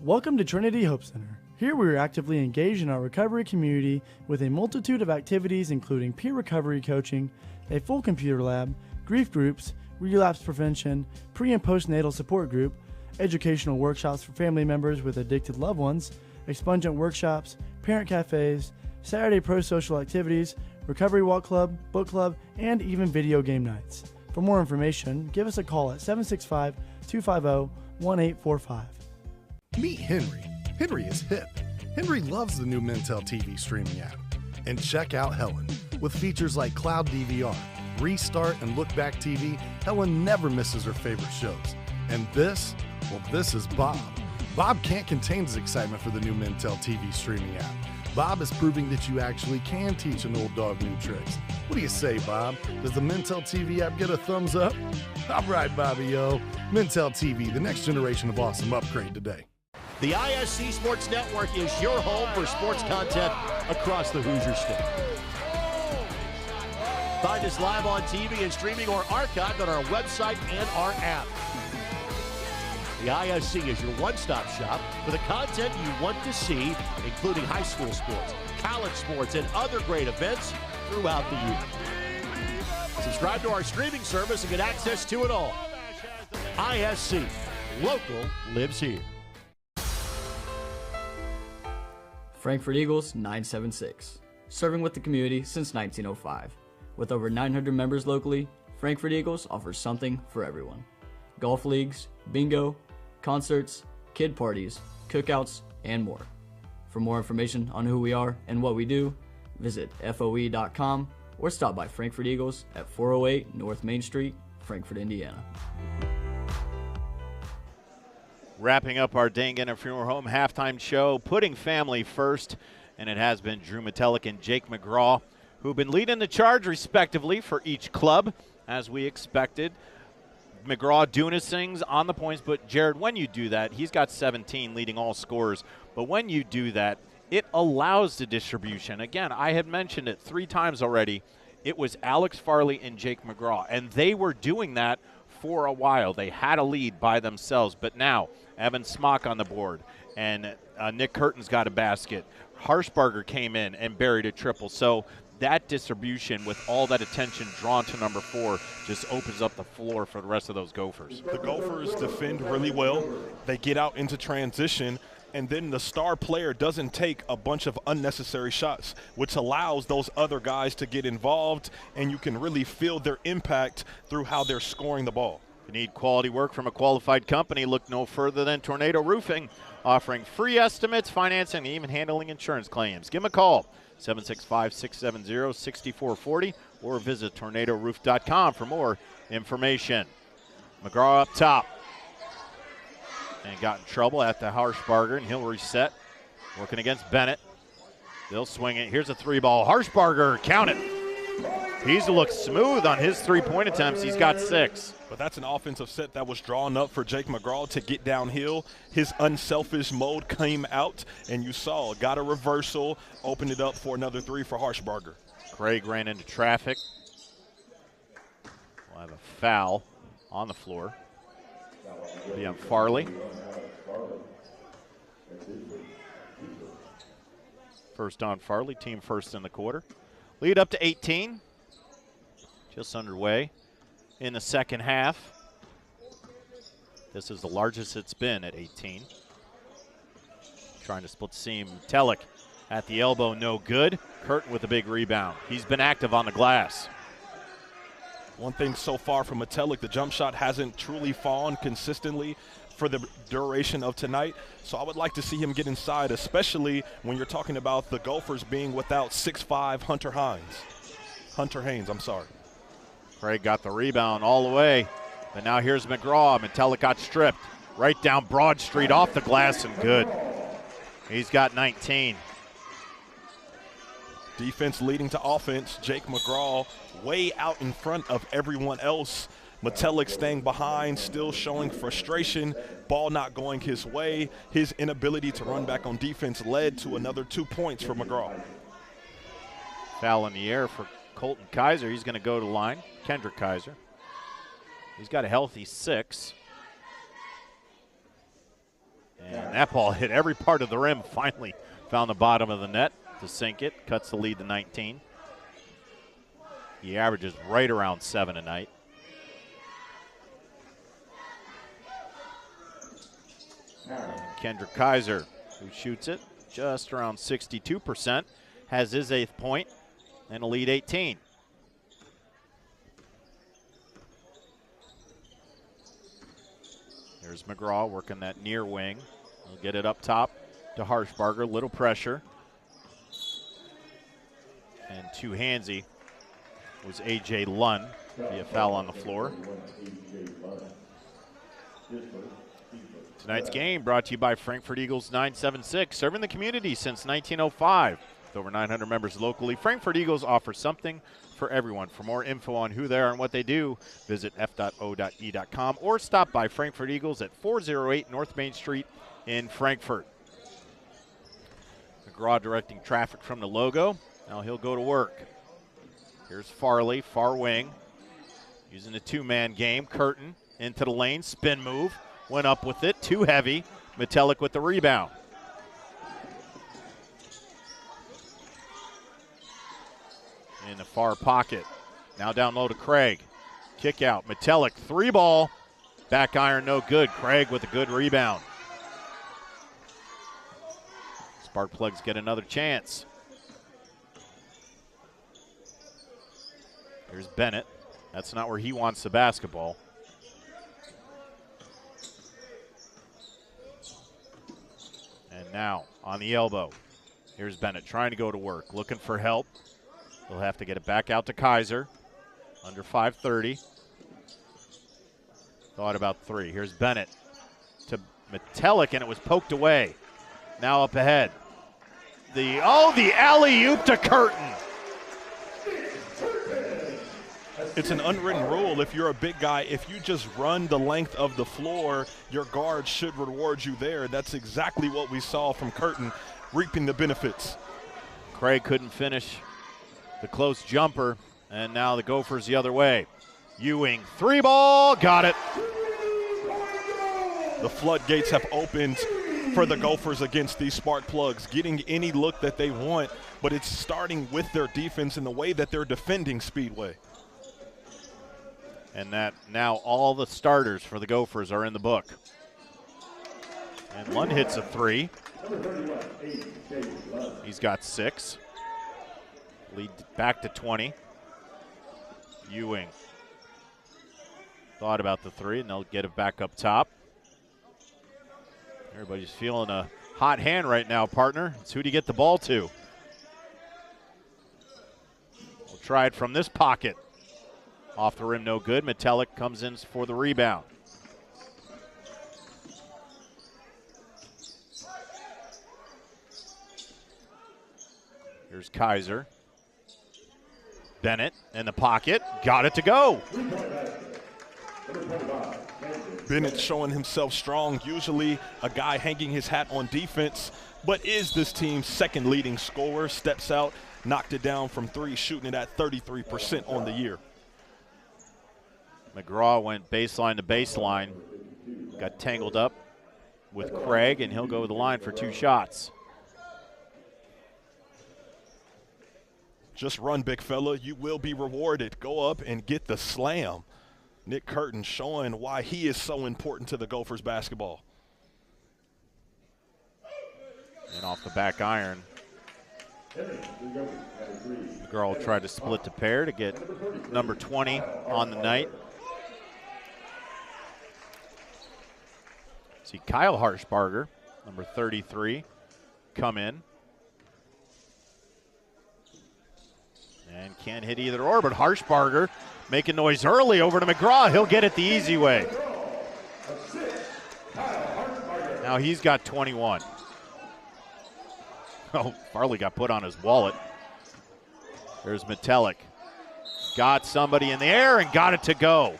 Welcome to Trinity Hope Center. Here we are actively engaged in our recovery community with a multitude of activities including peer recovery coaching, a full computer lab, grief groups, relapse prevention, pre- and postnatal support group, educational workshops for family members with addicted loved ones, expungent workshops, parent cafes, Saturday pro-social activities, recovery walk club, book club, and even video game nights. For more information, give us a call at 765-250-1845. Meet Henry. Henry is hip. Henry loves the new Mintel TV streaming app. And check out Helen. With features like Cloud DVR, Restart, and Look Back TV, Helen never misses her favorite shows. And this? Well, this is Bob. Bob can't contain his excitement for the new Mintel TV streaming app. Bob is proving that you actually can teach an old dog new tricks. What do you say, Bob? Does the Mintel TV app get a thumbs up? All right, Bobby-o. Mintel TV, the next generation of awesome. Upgrade today. The IHSAA Sports Network is your home for sports content across the Hoosier State. Find us live on TV and streaming or archived on our website and our app. The IHSAA is your one-stop shop for the content you want to see, including high school sports, college sports, and other great events throughout the year. Subscribe to our streaming service and get access to it all. IHSAA, local lives here. Frankfurt Eagles 976, serving with the community since 1905. With over 900 members locally, Frankfurt Eagles offers something for everyone. Golf leagues, bingo, concerts, kid parties, cookouts, and more. For more information on who we are and what we do, visit FOE.com or stop by Frankfurt Eagles at 408 North Main Street, Frankfurt, Indiana. Wrapping up our Dane Gendner Funeral Home halftime show, putting family first, and it has been Drew Metelick and Jake McGraw, who've been leading the charge respectively for each club, as we expected. McGraw doing his things on the points, but Jared, when you do that, he's got 17 leading all scorers, but when you do that, it allows the distribution. Again, I had mentioned it 3 times already. It was Alex Farley and Jake McGraw, and they were doing that for a while. They had a lead by themselves, but now Evan Smock on the board, and Nick Curtin's got a basket. Harshbarger came in and buried a triple. So that distribution with all that attention drawn to number 4 just opens up the floor for the rest of those Gophers. The Gophers defend really well. They get out into transition, and then the star player doesn't take a bunch of unnecessary shots, which allows those other guys to get involved, and you can really feel their impact through how they're scoring the ball. If you need quality work from a qualified company, look no further than Tornado Roofing, offering free estimates, financing, and even handling insurance claims. Give them a call, 765-670-6440, or visit tornadoroof.com for more information. McGraw up top. And got in trouble at the Harshbarger, and he'll reset. Working against Bennett. They'll swing it. Here's a 3-ball. Harshbarger, count it. He's looked smooth on his 3-point attempts. He's got 6. But that's an offensive set that was drawn up for Jake McGraw to get downhill. His unselfish mode came out, and you saw, got a reversal, opened it up for another 3 for Harshbarger. Craig ran into traffic. We'll have a foul on the floor. Be on Farley. First on Farley, team first in the quarter. Lead up to 18. just underway in the second half. This is the largest it's been at 18. Trying to split the seam. Metallic at the elbow, no good. Curtin with a big rebound. He's been active on the glass. One thing so far from Metallic, the jump shot hasn't truly fallen consistently for the duration of tonight. So I would like to see him get inside, especially when you're talking about the Gophers being without 6'5" Hunter Haynes, I'm sorry. Craig got the rebound all the way. But now here's McGraw. Metallic got stripped. Right down Broad Street off the glass and good. He's got 19. Defense leading to offense. Jake McGraw way out in front of everyone else. Metallic staying behind, still showing frustration. Ball not going his way. His inability to run back on defense led to another 2 points for McGraw. Foul in the air for Colton Kaiser. He's going to go to the line. Kendrick Kaiser. He's got a healthy 6. And that ball hit every part of the rim. Finally found the bottom of the net to sink it. Cuts the lead to 19. He averages right around 7 a night. Kendrick Kaiser, who shoots it just around 62%, has his 8th point and a lead 18. There's McGraw working that near wing. He'll get it up top to Harshbarger. Little pressure. And two-handsy was A.J. Lunn. Be a foul on the floor. Tonight's game brought to you by Frankfurt Eagles 976, serving the community since 1905. With over 900 members locally, Frankfurt Eagles offers something for everyone. For more info on who they are and what they do, visit f.o.e.com or stop by Frankfurt Eagles at 408 North Main Street in Frankfurt. McGraw directing traffic from the logo. Now he'll go to work. Here's Farley, far wing, using a two-man game. Curtin into the lane, spin move. Went up with it, too heavy. Metallic with the rebound. In the far pocket. Now down low to Craig. Kick out. Metallic, 3-ball. Back iron, no good. Craig with a good rebound. Spark Plugs get another chance. Here's Bennett. That's not where he wants the basketball. And now on the elbow. Here's Bennett trying to go to work, looking for help. He'll have to get it back out to Kaiser. Under 5:30. Thought about 3. Here's Bennett to Metallic, and it was poked away. Now up ahead. The alley-oop to Curtin. It's an unwritten rule. If you're a big guy, if you just run the length of the floor, your guard should reward you there. That's exactly what we saw from Curtin, reaping the benefits. Craig couldn't finish the close jumper, and now the Gophers the other way. Ewing, 3-ball, got it. The floodgates have opened for the Gophers against these spark plugs, getting any look that they want, but it's starting with their defense and the way that they're defending Speedway. And that now all the starters for the Gophers are in the book. And Lund hits a 3. He's got 6. Lead back to 20. Ewing thought about the 3, and they'll get it back up top. Everybody's feeling a hot hand right now, partner. It's who do you get the ball to? We'll try it from this pocket. Off the rim, no good. Metallic comes in for the rebound. Here's Kaiser. Bennett in the pocket. Got it to go. Bennett showing himself strong. Usually a guy hanging his hat on defense, but is this team's second leading scorer. Steps out, knocked it down from 3, shooting it at 33% on the year. McGraw went baseline to baseline. Got tangled up with Craig, and he'll go to the line for 2 shots. Just run, big fella. You will be rewarded. Go up and get the slam. Nick Curtin showing why he is so important to the Gophers basketball. And off the back iron, McGraw tried to split the pair to get number 20 on the night. See Kyle Harshbarger, number 33, come in. And can't hit either or, but Harshbarger making noise early over to McGraw. He'll get it the easy way. Now he's got 21. Oh, Farley got put on his wallet. There's Metelic. Got somebody in the air and got it to go.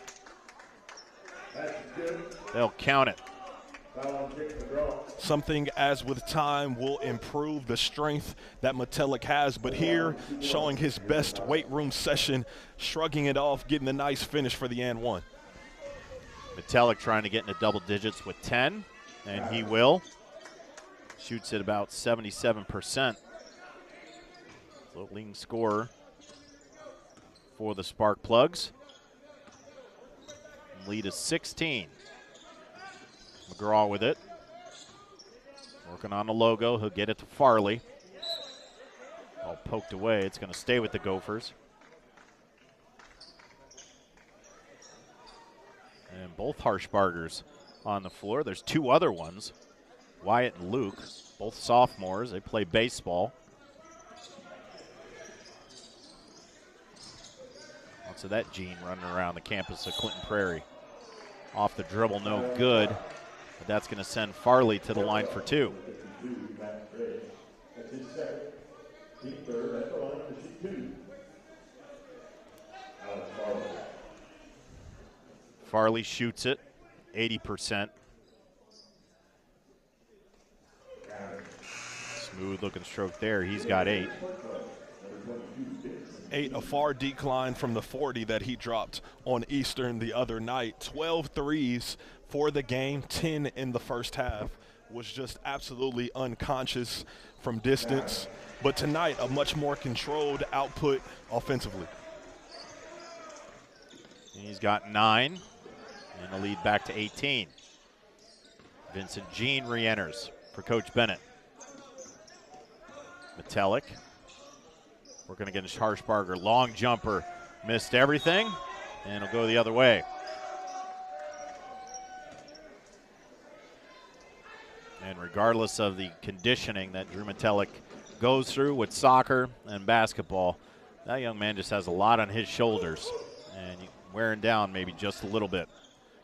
They'll count it. Something as with time will improve the strength that Metelic has, but here showing his best weight room session, shrugging it off, getting a nice finish for the and one. Metelic trying to get into double digits with 10, and he will. Shoots at about 77%. So leading scorer for the Spark Plugs. Lead is 16. McGraw with it. Working on the logo. He'll get it to Farley. All poked away. It's going to stay with the Gophers. And both Harshbargers on the floor. There's two other ones. Wyatt and Luke, both sophomores. They play baseball. Lots of that gene running around the campus of Clinton Prairie. Off the dribble, no good. But that's going to send Farley to the line for two. Farley shoots it, 80%. Smooth looking stroke there. He's got 8. 8, a far decline from the 40 that he dropped on Eastern the other night. 12 threes for the game, 10 in the first half. Was just absolutely unconscious from distance. But tonight, a much more controlled output offensively. He's got 9, and the lead back to 18. Vincent Jean re-enters for Coach Bennett. Metelic working against Harshbarger. Long jumper, missed everything, and it'll go the other way. And regardless of the conditioning that Drew Metelic goes through with soccer and basketball, that young man just has a lot on his shoulders, and wearing down maybe just a little bit.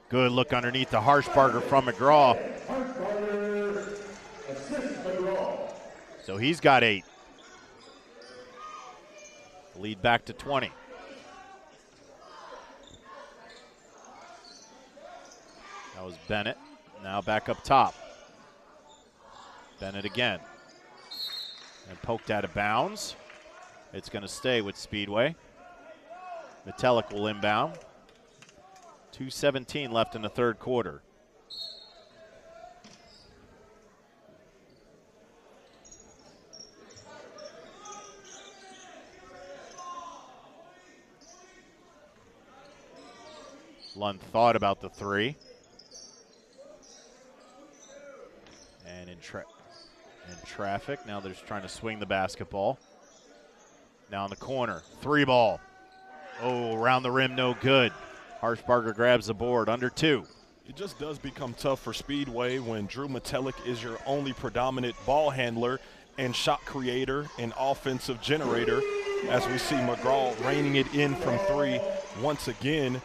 Good look underneath the Harshbarger from McGraw. So he's got 8. Lead back to 20. That was Bennett. Now back up top. Bennett again. And poked out of bounds. It's going to stay with Speedway. Metelic will inbound. 2:17 left in the third quarter. Lund thought about the 3. And in traffic. Now they're just trying to swing the basketball. Now in the corner. 3 ball. Oh, around the rim, no good. Harshbarger grabs the board, under 2. It just does become tough for Speedway when Drew Metelic is your only predominant ball handler and shot creator and offensive generator, as we see McGraw reining it in from 3 once again.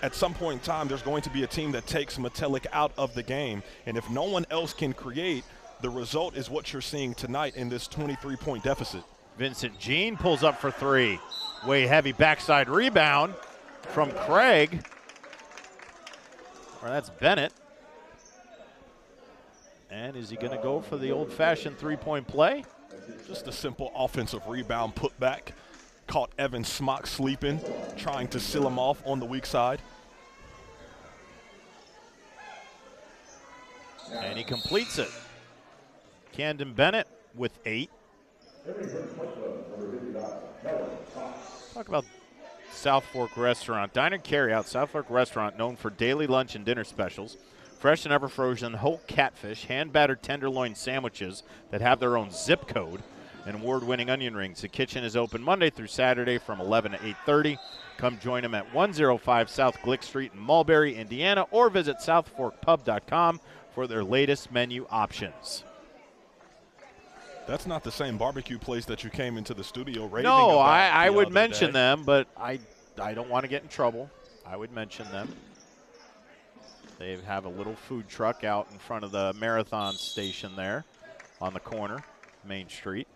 At some point in time, there's going to be a team that takes Metelic out of the game, and if no one else can create, the result is what you're seeing tonight in this 23-point deficit. Vincent Jean pulls up for 3. Way heavy backside rebound from Craig. Or that's Bennett. And is he going to go for the old-fashioned three-point play? Just a simple offensive rebound putback. Caught Evan Smock sleeping, trying to seal him off on the weak side. And he completes it. Camden Bennett with 8. Talk about South Fork Restaurant. Dine and Carry Out South Fork Restaurant, known for daily lunch and dinner specials. Fresh and ever frozen whole catfish, hand-battered tenderloin sandwiches that have their own zip code, and award-winning onion rings. The kitchen is open Monday through Saturday from 11 to 8:30. Come join them at 105 South Glick Street in Mulberry, Indiana, or visit southforkpub.com for their latest menu options. That's not the same barbecue place that you came into the studio raving No, about I the would other mention day. them, but I don't want to get in trouble. I would mention them. They have a little food truck out in front of the Marathon station there on the corner, Main Street.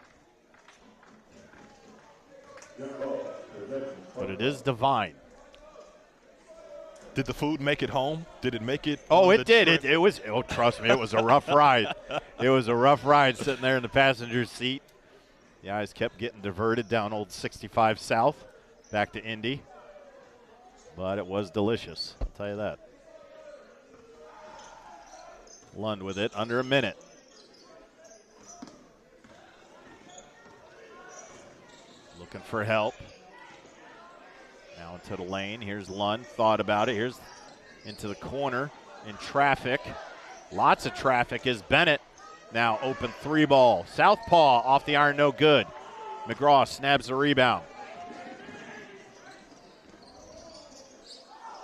But it is divine. Did the food make it home? Did it make it? Oh, on it the did. trip? It was. Oh, trust me, it was a rough ride. It was a rough ride sitting there in the passenger seat. The eyes kept getting diverted down old 65 South, back to Indy. But it was delicious. I'll tell you that. Lund with it under a minute. Looking for help. Now into the lane. Here's Lund. Thought about it. Here's into the corner in traffic. Lots of traffic is Bennett. Now open 3-ball. Southpaw off the iron, no good. McGraw snabs the rebound.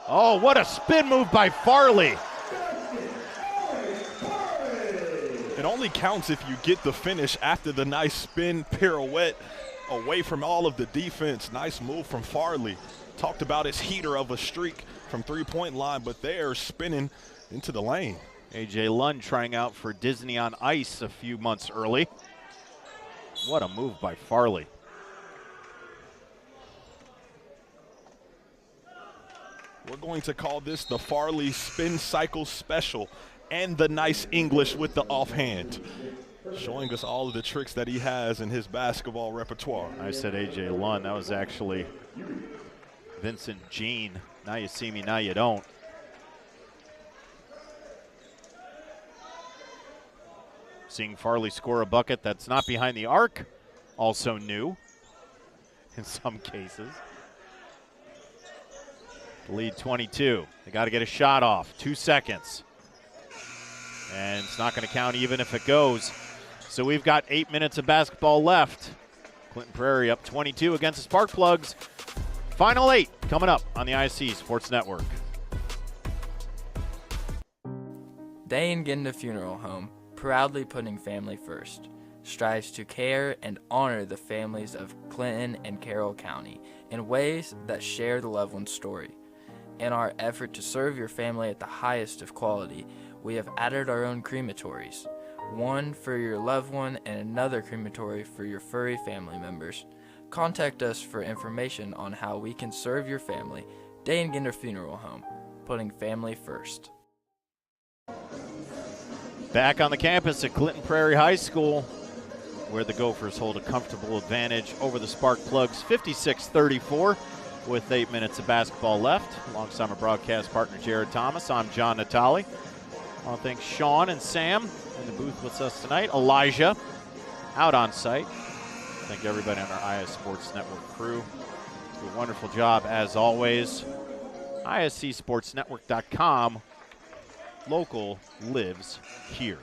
Oh, what a spin move by Farley. It only counts if you get the finish after the nice spin pirouette away from all of the defense. Nice move from Farley. Talked about his heater of a streak from three-point line, but they're spinning into the lane. A.J. Lund trying out for Disney on Ice a few months early. What a move by Farley. We're going to call this the Farley Spin Cycle Special, and the nice English with the offhand, showing us all of the tricks that he has in his basketball repertoire. I said A.J. Lund. That was actually Vincent Jean. Now you see me, now you don't. Seeing Farley score a bucket that's not behind the arc, also new in some cases. The lead 22. They got to get a shot off. 2 seconds. And it's not going to count even if it goes. So we've got 8 minutes of basketball left. Clinton Prairie up 22 against the Spark Plugs. Final 8 coming up on the IHSAA Sports Network. Day & Ginda Funeral Home, proudly putting family first, strives to care and honor the families of Clinton and Carroll County in ways that share the loved one's story. In our effort to serve your family at the highest of quality, we have added our own crematories, one for your loved one and another crematory for your furry family members. Contact us for information on how we can serve your family. Day & Ginda Funeral Home, putting family first. Back on the campus at Clinton Prairie High School, where the Gophers hold a comfortable advantage over the Spark Plugs, 56-34, with 8 minutes of basketball left. Alongside my broadcast partner, Jared Thomas, I'm John Natali. I want to thank Sean and Sam in the booth with us tonight. Elijah out on site. Thank everybody on our IS Sports Network crew. Do a wonderful job as always. ISCSportsNetwork.com. Local lives here.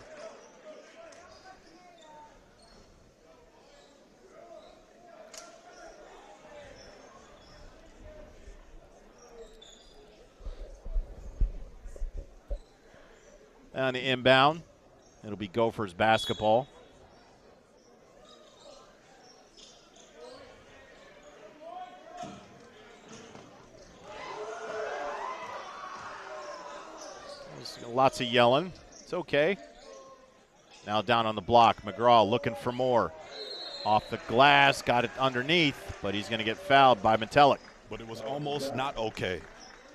On the inbound, it'll be Gophers basketball. Lots of yelling. It's okay. Now down on the block, McGraw looking for more. Off the glass, got it underneath, but he's going to get fouled by Metelic. But it was almost not okay.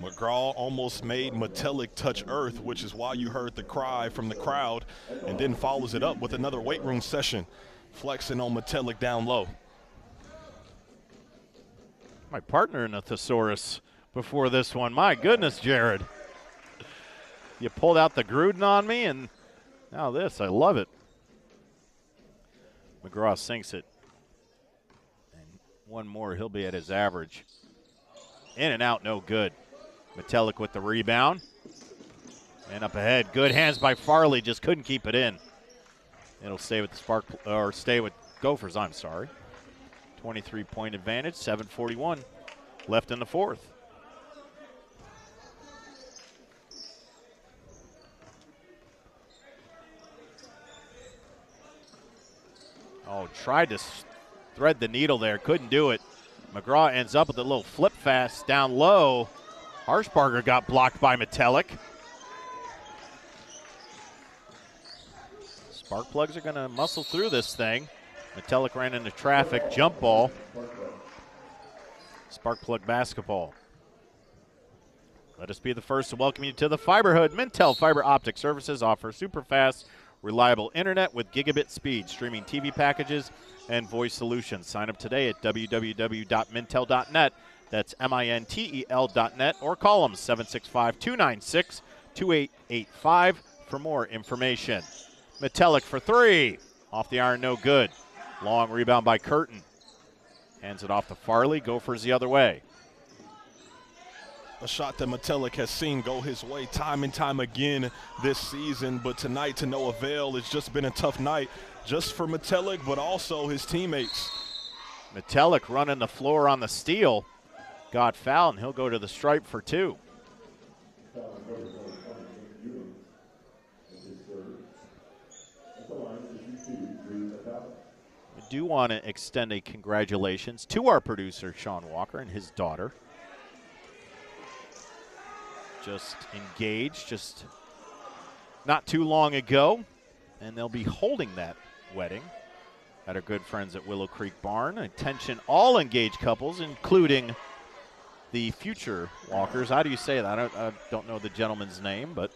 McGraw almost made Metelic touch earth, which is why you heard the cry from the crowd, and then follows it up with another weight room session, flexing on Metelic down low. My partner in a thesaurus before this one. My goodness, Jared. You pulled out the Gruden on me, and now this. I love it. McGraw sinks it One more, he'll be at his average. In and out, no good. Metelic with the rebound. And up ahead, good hands by Farley, just couldn't keep it in. It'll stay with the stay with Gophers, I'm sorry. 23-point advantage, 7:41 left in the fourth. Oh, tried to thread the needle there, couldn't do it. McGraw ends up with a little flip fast down low. Harshbarger got blocked by Metelic. Spark Plugs are going to muscle through this thing. Metelic ran into traffic, jump ball. Sparkplug basketball. Let us be the first to welcome you to the Fiberhood. Mintel Fiber Optic Services offer super fast, reliable internet with gigabit speed, streaming TV packages, and voice solutions. Sign up today at www.mintel.net. That's MINTEL.net, or call them 765-296-2885 for more information. Metelic for three. Off the iron, no good. Long rebound by Curtin. Hands it off to Farley. Gophers the other way. A shot that Metelic has seen go his way time and time again this season, but tonight to no avail. It's just been a tough night just for Metelic, but also his teammates. Metelic running the floor on the steal. Got fouled, and he'll go to the stripe for two. I do want to extend a congratulations to our producer, Sean Walker, and his daughter. Just engaged just not too long ago, and they'll be holding that wedding at our good friends at Willow Creek Barn. Attention all engaged couples, including the future Walkers. How do you say that? I don't know the gentleman's name, but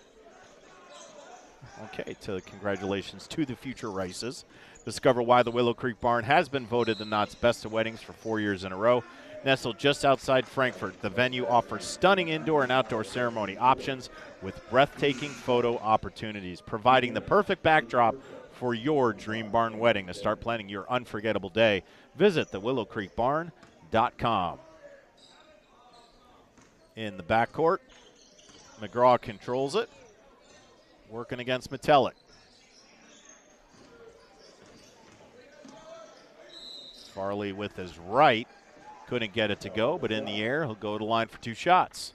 okay, congratulations to the future Rices. Discover why the Willow Creek Barn has been voted the Knott's Best of Weddings for 4 years in a row. Nestled just outside Frankfort, the venue offers stunning indoor and outdoor ceremony options with breathtaking photo opportunities, providing the perfect backdrop for your dream barn wedding. To start planning your unforgettable day, visit thewillowcreekbarn.com. In the backcourt, McGraw controls it, working against Metelic. Farley with his right. Couldn't get it to go, but in the air, he'll go to line for two shots.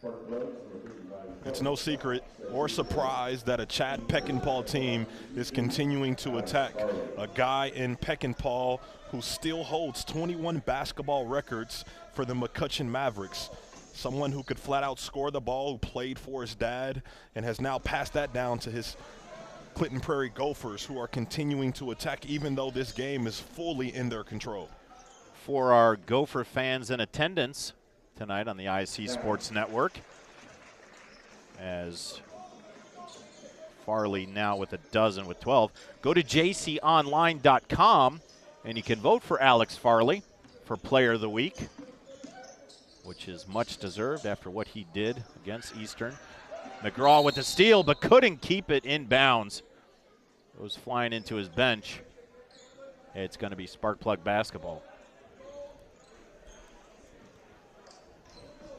It's no secret or surprise that a Chad Peckinpah team is continuing to attack. A guy in Peckinpah who still holds 21 basketball records for the McCutcheon Mavericks. Someone who could flat out score the ball, who played for his dad, and has now passed that down to his Clinton Prairie Gophers, who are continuing to attack even though this game is fully in their control. For our Gopher fans in attendance tonight on the IHSAA Sports Network, as Farley now with a dozen with 12. Go to jconline.com and you can vote for Alex Farley for Player of the Week, which is much deserved after what he did against Eastern. McGraw with the steal, but couldn't keep it in bounds. It was flying into his bench. It's going to be Sparkplug basketball.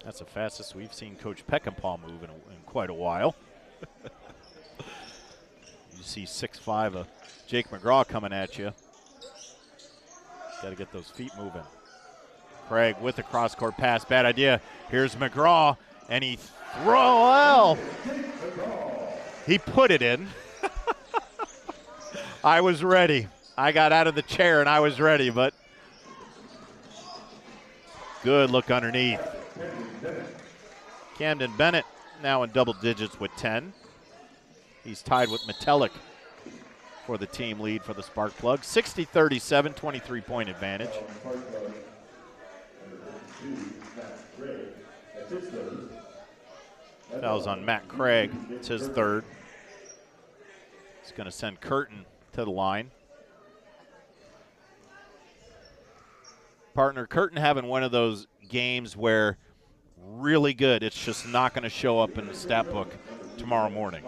That's the fastest we've seen Coach Peckinpah move in quite a while. You see 6'5" Jake McGraw coming at you. Got to get those feet moving. Craig with the cross-court pass. Bad idea. Here's McGraw, and he he put it in. I was ready. I got out of the chair, and I was ready, but good look underneath. Camden Bennett now in double digits with 10. He's tied with Metelic for the team lead for the Sparkplug. 60-37, 23-point advantage. Foul's on Matt Craig. It's his third. He's going to send Curtin to the line. Partner, Curtin having one of those games where really good, it's just not going to show up in the stat book tomorrow morning.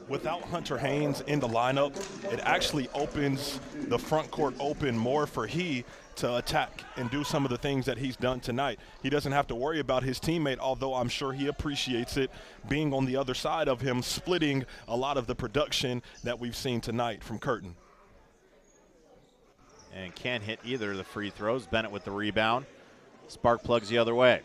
without Hunter Haynes in the lineup, it actually opens the front court open more for he to attack and do some of the things that he's done tonight. He doesn't have to worry about his teammate, although I'm sure he appreciates it, being on the other side of him, splitting a lot of the production that we've seen tonight from Curtin. And can't hit either of the free throws. Bennett with the rebound. Spark plugs the other way.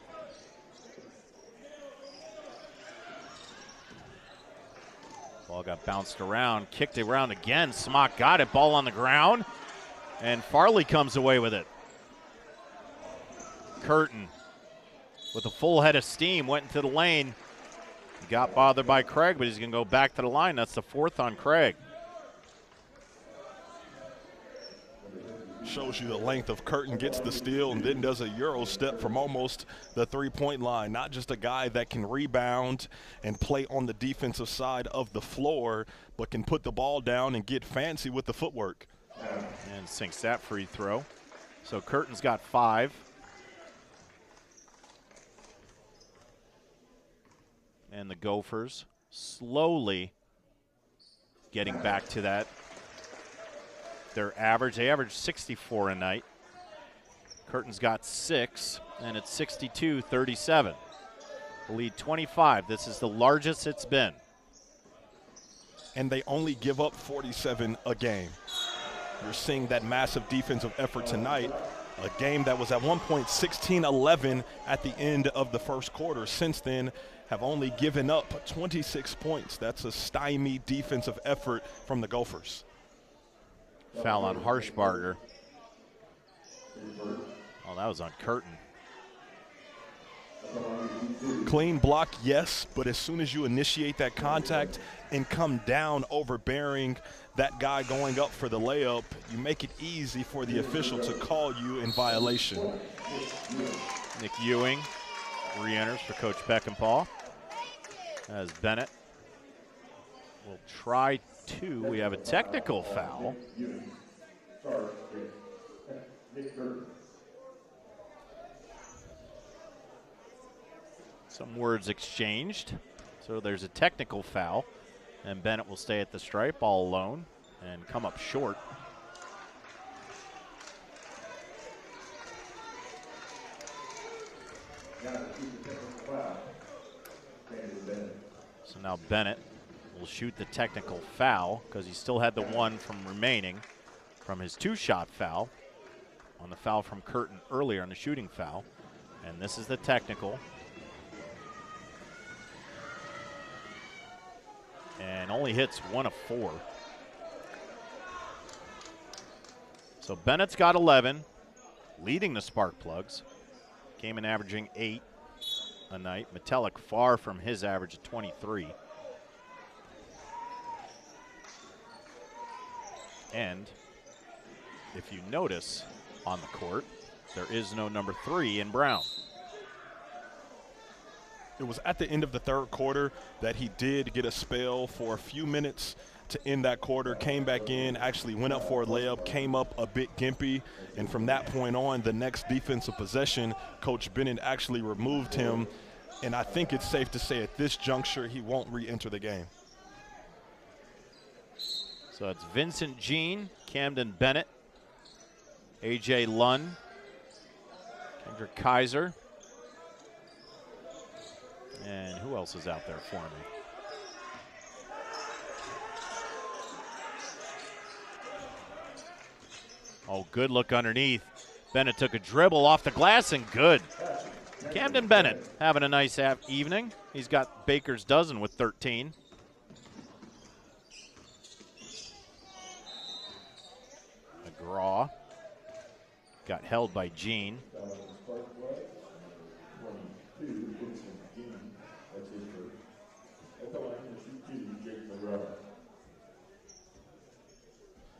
Ball got bounced around, kicked it around again. Smock got it, ball on the ground, and Farley comes away with it. Curtin with a full head of steam went into the lane. He got bothered by Craig, but he's going to go back to the line. That's the fourth on Craig. Shows you the length of Curtin, gets the steal and then does a Euro step from almost the three-point line. Not just a guy that can rebound and play on the defensive side of the floor, but can put the ball down and get fancy with the footwork. And sinks that free throw. So Curtin's got 5. And the Gophers slowly getting back to that. Their average, they average 64 a night. Curtin's got 6, and it's 62-37. The lead 25. This is the largest it's been. And they only give up 47 a game. You're seeing that massive defensive effort tonight. A game that was at one point 16-11 at the end of the first quarter. Since then, have only given up 26 points. That's a stymied defensive effort from the Gophers. Foul on Harshbarger. Oh, that was on Curtin. Clean block, yes, but as soon as you initiate that contact and come down overbearing that guy going up for the layup, you make it easy for the official to call you in violation. Nick Ewing re-enters for Coach Beckenpaul. As Bennett will try to. We have a technical foul. Some words exchanged. So there's a technical foul. And Bennett will stay at the stripe all alone and come up short. So now Bennett will shoot the technical foul because he still had the one from remaining from his 2-shot foul on the foul from Curtin earlier on the shooting foul. And this is the technical. And only hits 1 of 4. So Bennett's got 11, leading the spark plugs. Came in averaging 8 a night. Metelic far from his average of 23. And if you notice on the court, there is no number 3 in Brown. It was at the end of the third quarter that he did get a spell for a few minutes to end that quarter, came back in, actually went up for a layup, came up a bit gimpy, and from that point on, the next defensive possession, Coach Bennett actually removed him, and I think it's safe to say at this juncture he won't re-enter the game. So it's Vincent Jean, Camden Bennett, A.J. Lund, Kendrick Kaiser, and who else is out there for me? Oh, good look underneath. Bennett took a dribble off the glass and good. Camden Bennett having a nice evening. He's got Baker's dozen with 13. McGraw got held by Jean.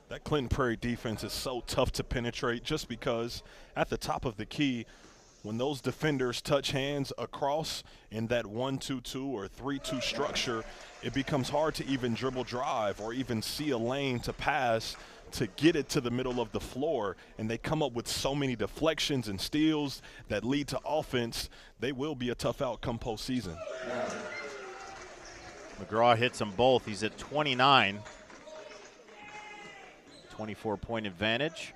That Clinton Prairie defense is so tough to penetrate just because at the top of the key, when those defenders touch hands across in that 1-2-2 or 3-2 structure, it becomes hard to even dribble drive or even see a lane to pass to get it to the middle of the floor, and they come up with so many deflections and steals that lead to offense. They will be a tough outcome postseason. McGraw hits them both. He's at 29. 24-point advantage.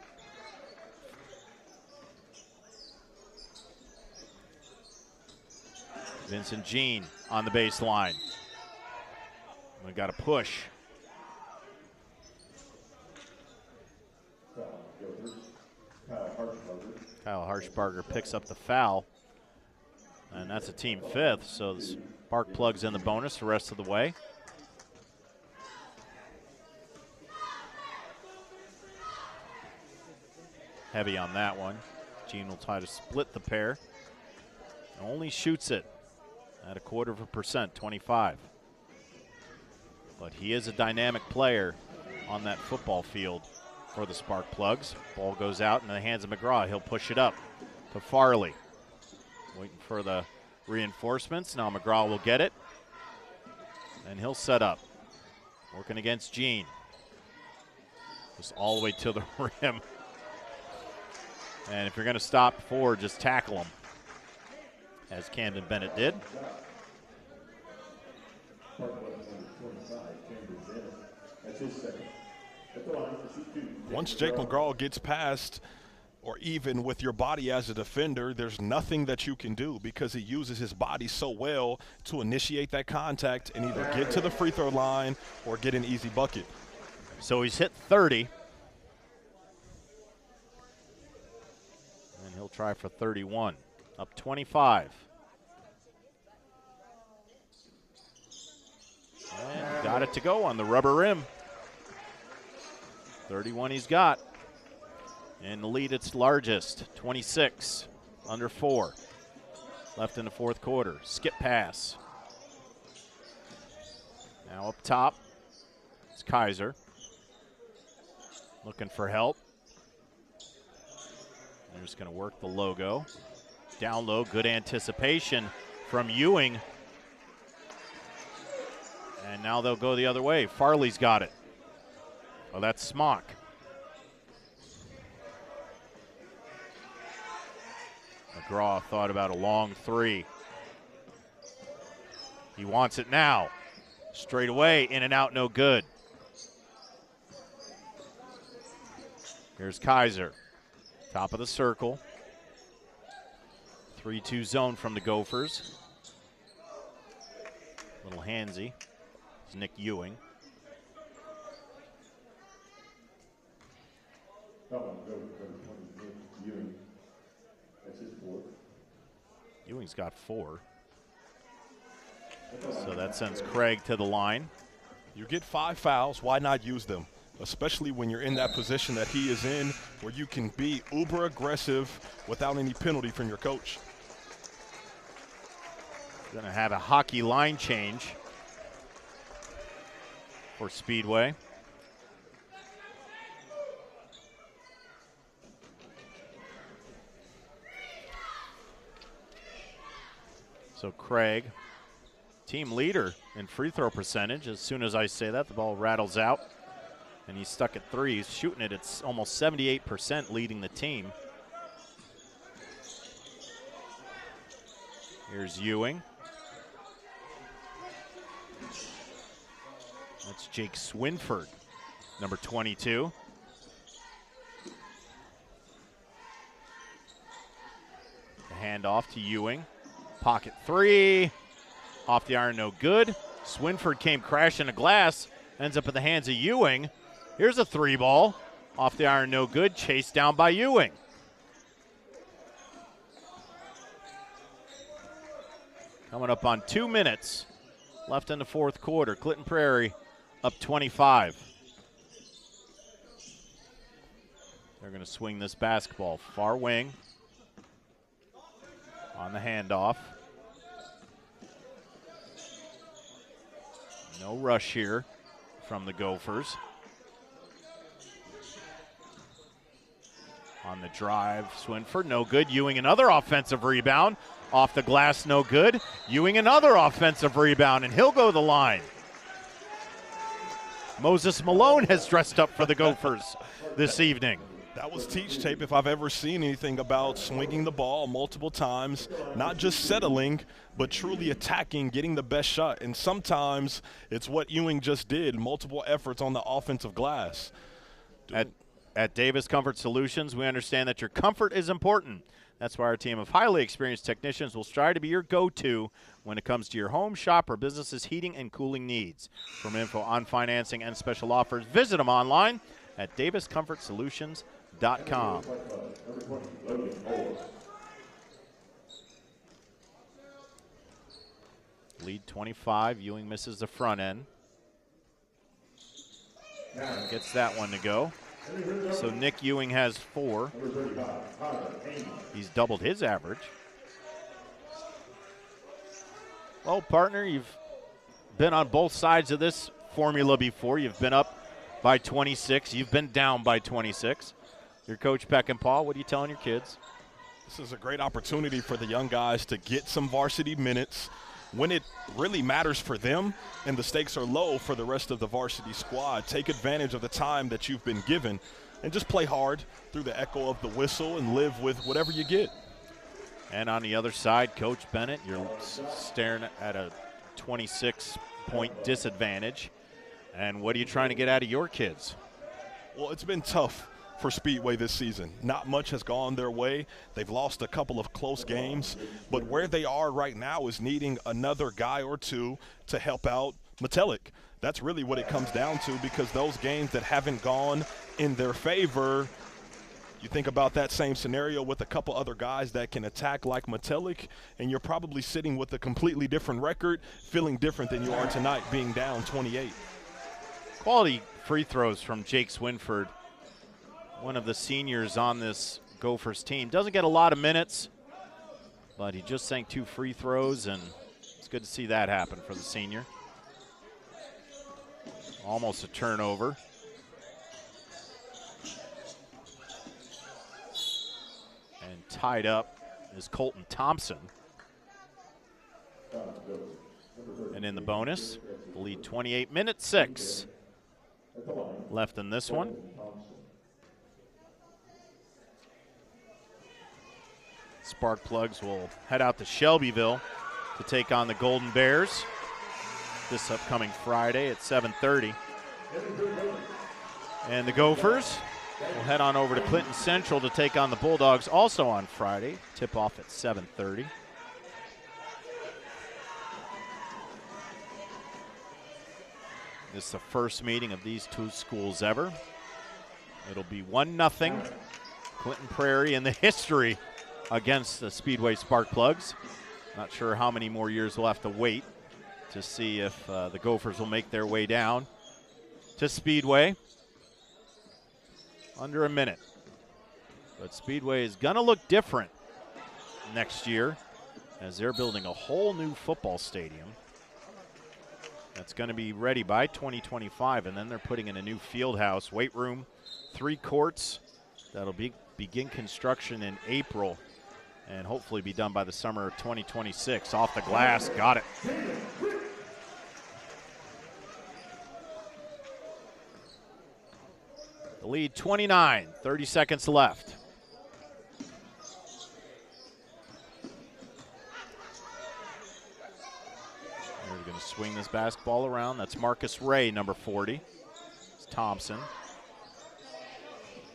Vincent Jean on the baseline. We got a push. Kyle Harshbarger picks up the foul. And that's a team 5th, so the Spark Plugs in the bonus the rest of the way. Heavy on that one. Jean will try to split the pair. Only shoots it at 1/4%, 25. But he is a dynamic player on that football field for the Spark Plugs. Ball goes out in the hands of McGraw. He'll push it up to Farley. Waiting for the reinforcements. Now McGraw will get it. And he'll set up. Working against Jean. Just all the way to the rim. And if you're going to stop forward, just tackle him, as Camden Bennett did. Once Jake McGraw gets past or even with your body as a defender, there's nothing that you can do because he uses his body so well to initiate that contact and either get to the free throw line or get an easy bucket. So he's hit 30. And he'll try for 31. Up 25. And got it to go on the rubber rim. 31 he's got. And the lead, its largest, 26, under 4. Left in the 4th quarter. Skip pass. Now up top, it's Kaiser. Looking for help. They're just going to work the logo. Down low, good anticipation from Ewing. And now they'll go the other way. Farley's got it. Oh, that's Smock. McGraw thought about a long 3. He wants it now. Straight away, in and out, no good. Here's Kaiser. Top of the circle. 3-2 zone from the Gophers. Little handsy. It's Nick Ewing. Ewing's got 4. So that sends Craig to the line. You get 5 fouls, why not use them? Especially when you're in that position that he is in, where you can be uber aggressive without any penalty from your coach. Going to have a hockey line change for Speedway. So Craig, team leader in free throw percentage. As soon as I say that, the ball rattles out. And he's stuck at 3. He's shooting it. It's almost 78%, leading the team. Here's Ewing. That's Jake Swinford, number 22. The handoff to Ewing. Pocket 3. Off the iron, no good. Swinford came crashing a glass. Ends up in the hands of Ewing. Here's a 3 ball. Off the iron, no good. Chased down by Ewing. Coming up on 2 minutes left in the 4th quarter. Clinton Prairie up 25. They're going to swing this basketball. Far wing. On the handoff. No rush here from the Gophers. On the drive, Swinford, no good. Ewing, another offensive rebound. Off the glass, no good. Ewing, another offensive rebound, and he'll go to the line. Moses Malone has dressed up for the Gophers this evening. That was teach tape if I've ever seen anything about swinging the ball multiple times, not just settling, but truly attacking, getting the best shot. And sometimes it's what Ewing just did, multiple efforts on the offensive glass. At Davis Comfort Solutions, we understand that your comfort is important. That's why our team of highly experienced technicians will strive to be your go-to when it comes to your home, shop, or business's heating and cooling needs. For info on financing and special offers, visit them online at daviscomfortsolutions.com. Lead 25. Ewing misses the front end. And gets that one to go. So Nick Ewing has 4. He's doubled his average. Well, partner, you've been on both sides of this formula before. You've been up by 26. You've been down by 26. Your coach, Peckinpah, what are you telling your kids? This is a great opportunity for the young guys to get some varsity minutes when it really matters for them and the stakes are low for the rest of the varsity squad. Take advantage of the time that you've been given and just play hard through the echo of the whistle and live with whatever you get. And on the other side, Coach Bennett, you're staring at a 26-point disadvantage. And what are you trying to get out of your kids? Well, it's been tough for Speedway this season. Not much has gone their way. They've lost a couple of close games, but where they are right now is needing another guy or two to help out Metelic. That's really what it comes down to, because those games that haven't gone in their favor, you think about that same scenario with a couple other guys that can attack like Metelic, and you're probably sitting with a completely different record, feeling different than you are tonight, being down 28. Quality free throws from Jake Swinford, one of the seniors on this Gophers team. Doesn't get a lot of minutes, but he just sank 2 free throws, and it's good to see that happen for the senior. Almost a turnover. And tied up is Colton Thompson. And in the bonus, the lead 28 minutes, 6 left in this one. Spark Plugs will head out to Shelbyville to take on the Golden Bears this upcoming Friday at 7:30. And the Gophers will head on over to Clinton Central to take on the Bulldogs also on Friday. Tip off at 7:30. This is the first meeting of these two schools ever. It'll be 1-0 Clinton Prairie in the history against the Speedway Spark Plugs. Not sure how many more years we'll have to wait to see if the Gophers will make their way down to Speedway. Under a minute. But Speedway is going to look different next year as they're building a whole new football stadium that's going to be ready by 2025, and then they're putting in a new field house, weight room, 3 courts. That'll begin construction in April and hopefully be done by the summer of 2026. Off the glass, got it. The lead 29, 30 seconds left. They're going to swing this basketball around. That's Marcus Ray, number 40. It's Thompson.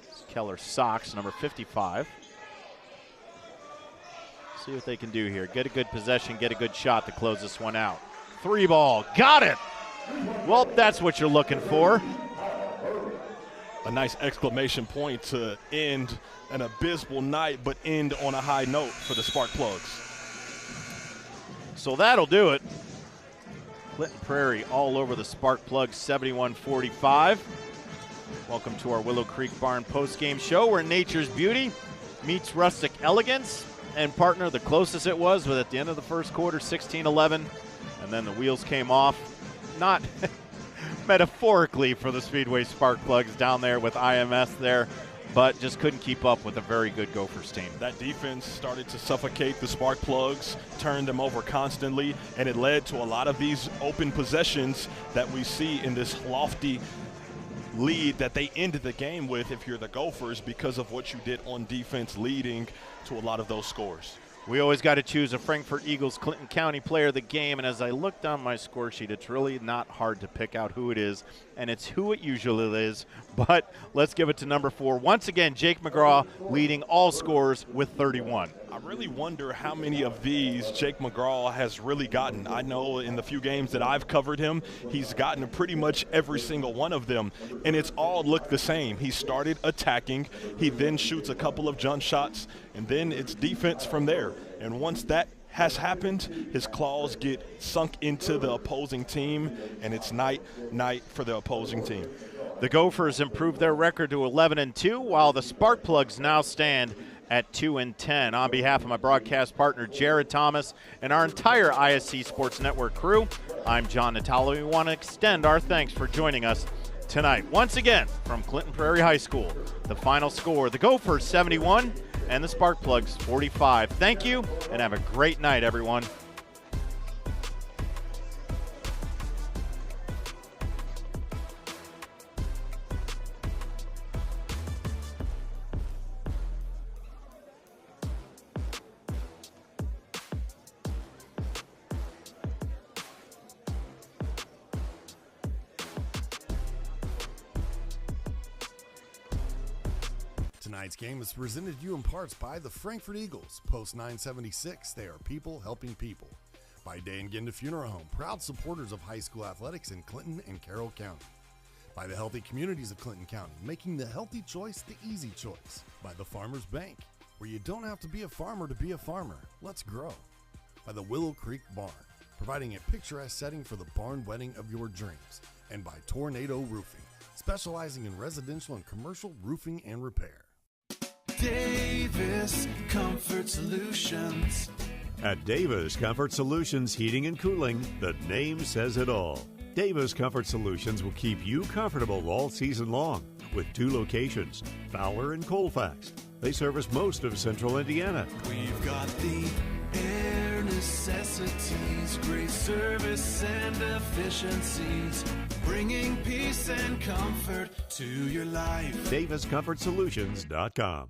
It's Keller Sox, number 55. See what they can do here. Get a good possession, get a good shot to close this one out. 3 ball, got it! Well, that's what you're looking for. A nice exclamation point to end an abysmal night, but end on a high note for the Spark Plugs. So that'll do it. Clinton Prairie all over the Spark Plugs, 71-45. Welcome to our Willow Creek Barn postgame show where nature's beauty meets rustic elegance. And partner, the closest it was at the end of the first quarter, 16-11. And then the wheels came off. Not metaphorically for the Speedway Spark Plugs down there with IMS there, but just couldn't keep up with a very good Gophers team. That defense started to suffocate the Spark Plugs, turned them over constantly, and it led to a lot of these open possessions that we see in this lofty lead that they ended the game with if you're the Gophers because of what you did on defense, leading to a lot of those scores. We always got to choose a Frankfort Eagles Clinton County player of the game, and as I look down my score sheet, it's really not hard to pick out who it is, and it's who it usually is, but let's give it to number 4. Once again, Jake McGraw leading all scores with 31. I really wonder how many of these Jake McGraw has really gotten. I know in the few games that I've covered him, he's gotten pretty much every single one of them, and it's all looked the same. He started attacking, he then shoots a couple of jump shots, and then it's defense from there. And once that has happened, his claws get sunk into the opposing team, and it's night for the opposing team. The Gophers improved their record to 11-2, while the Sparkplugs now stand at 2-10. On behalf of my broadcast partner, Jared Thomas, and our entire ISC Sports Network crew, I'm John Natale. We want to extend our thanks for joining us tonight. Once again, from Clinton Prairie High School, the final score, the Gophers 71 and the Sparkplugs 45. Thank you, and have a great night, everyone. Tonight's game is presented to you in parts by the Frankfort Eagles. Post 976, they are people helping people. By Dan Ginda Funeral Home, proud supporters of high school athletics in Clinton and Carroll County. By the healthy communities of Clinton County, making the healthy choice the easy choice. By the Farmers Bank, where you don't have to be a farmer to be a farmer. Let's grow. By the Willow Creek Barn, providing a picturesque setting for the barn wedding of your dreams. And by Tornado Roofing, specializing in residential and commercial roofing and repair. Davis Comfort Solutions. At Davis Comfort Solutions Heating and Cooling, the name says it all. Davis Comfort Solutions will keep you comfortable all season long with 2 locations, Fowler and Colfax. They service most of central Indiana. We've got the air necessities, great service and efficiencies, bringing peace and comfort to your life. DavisComfortSolutions.com.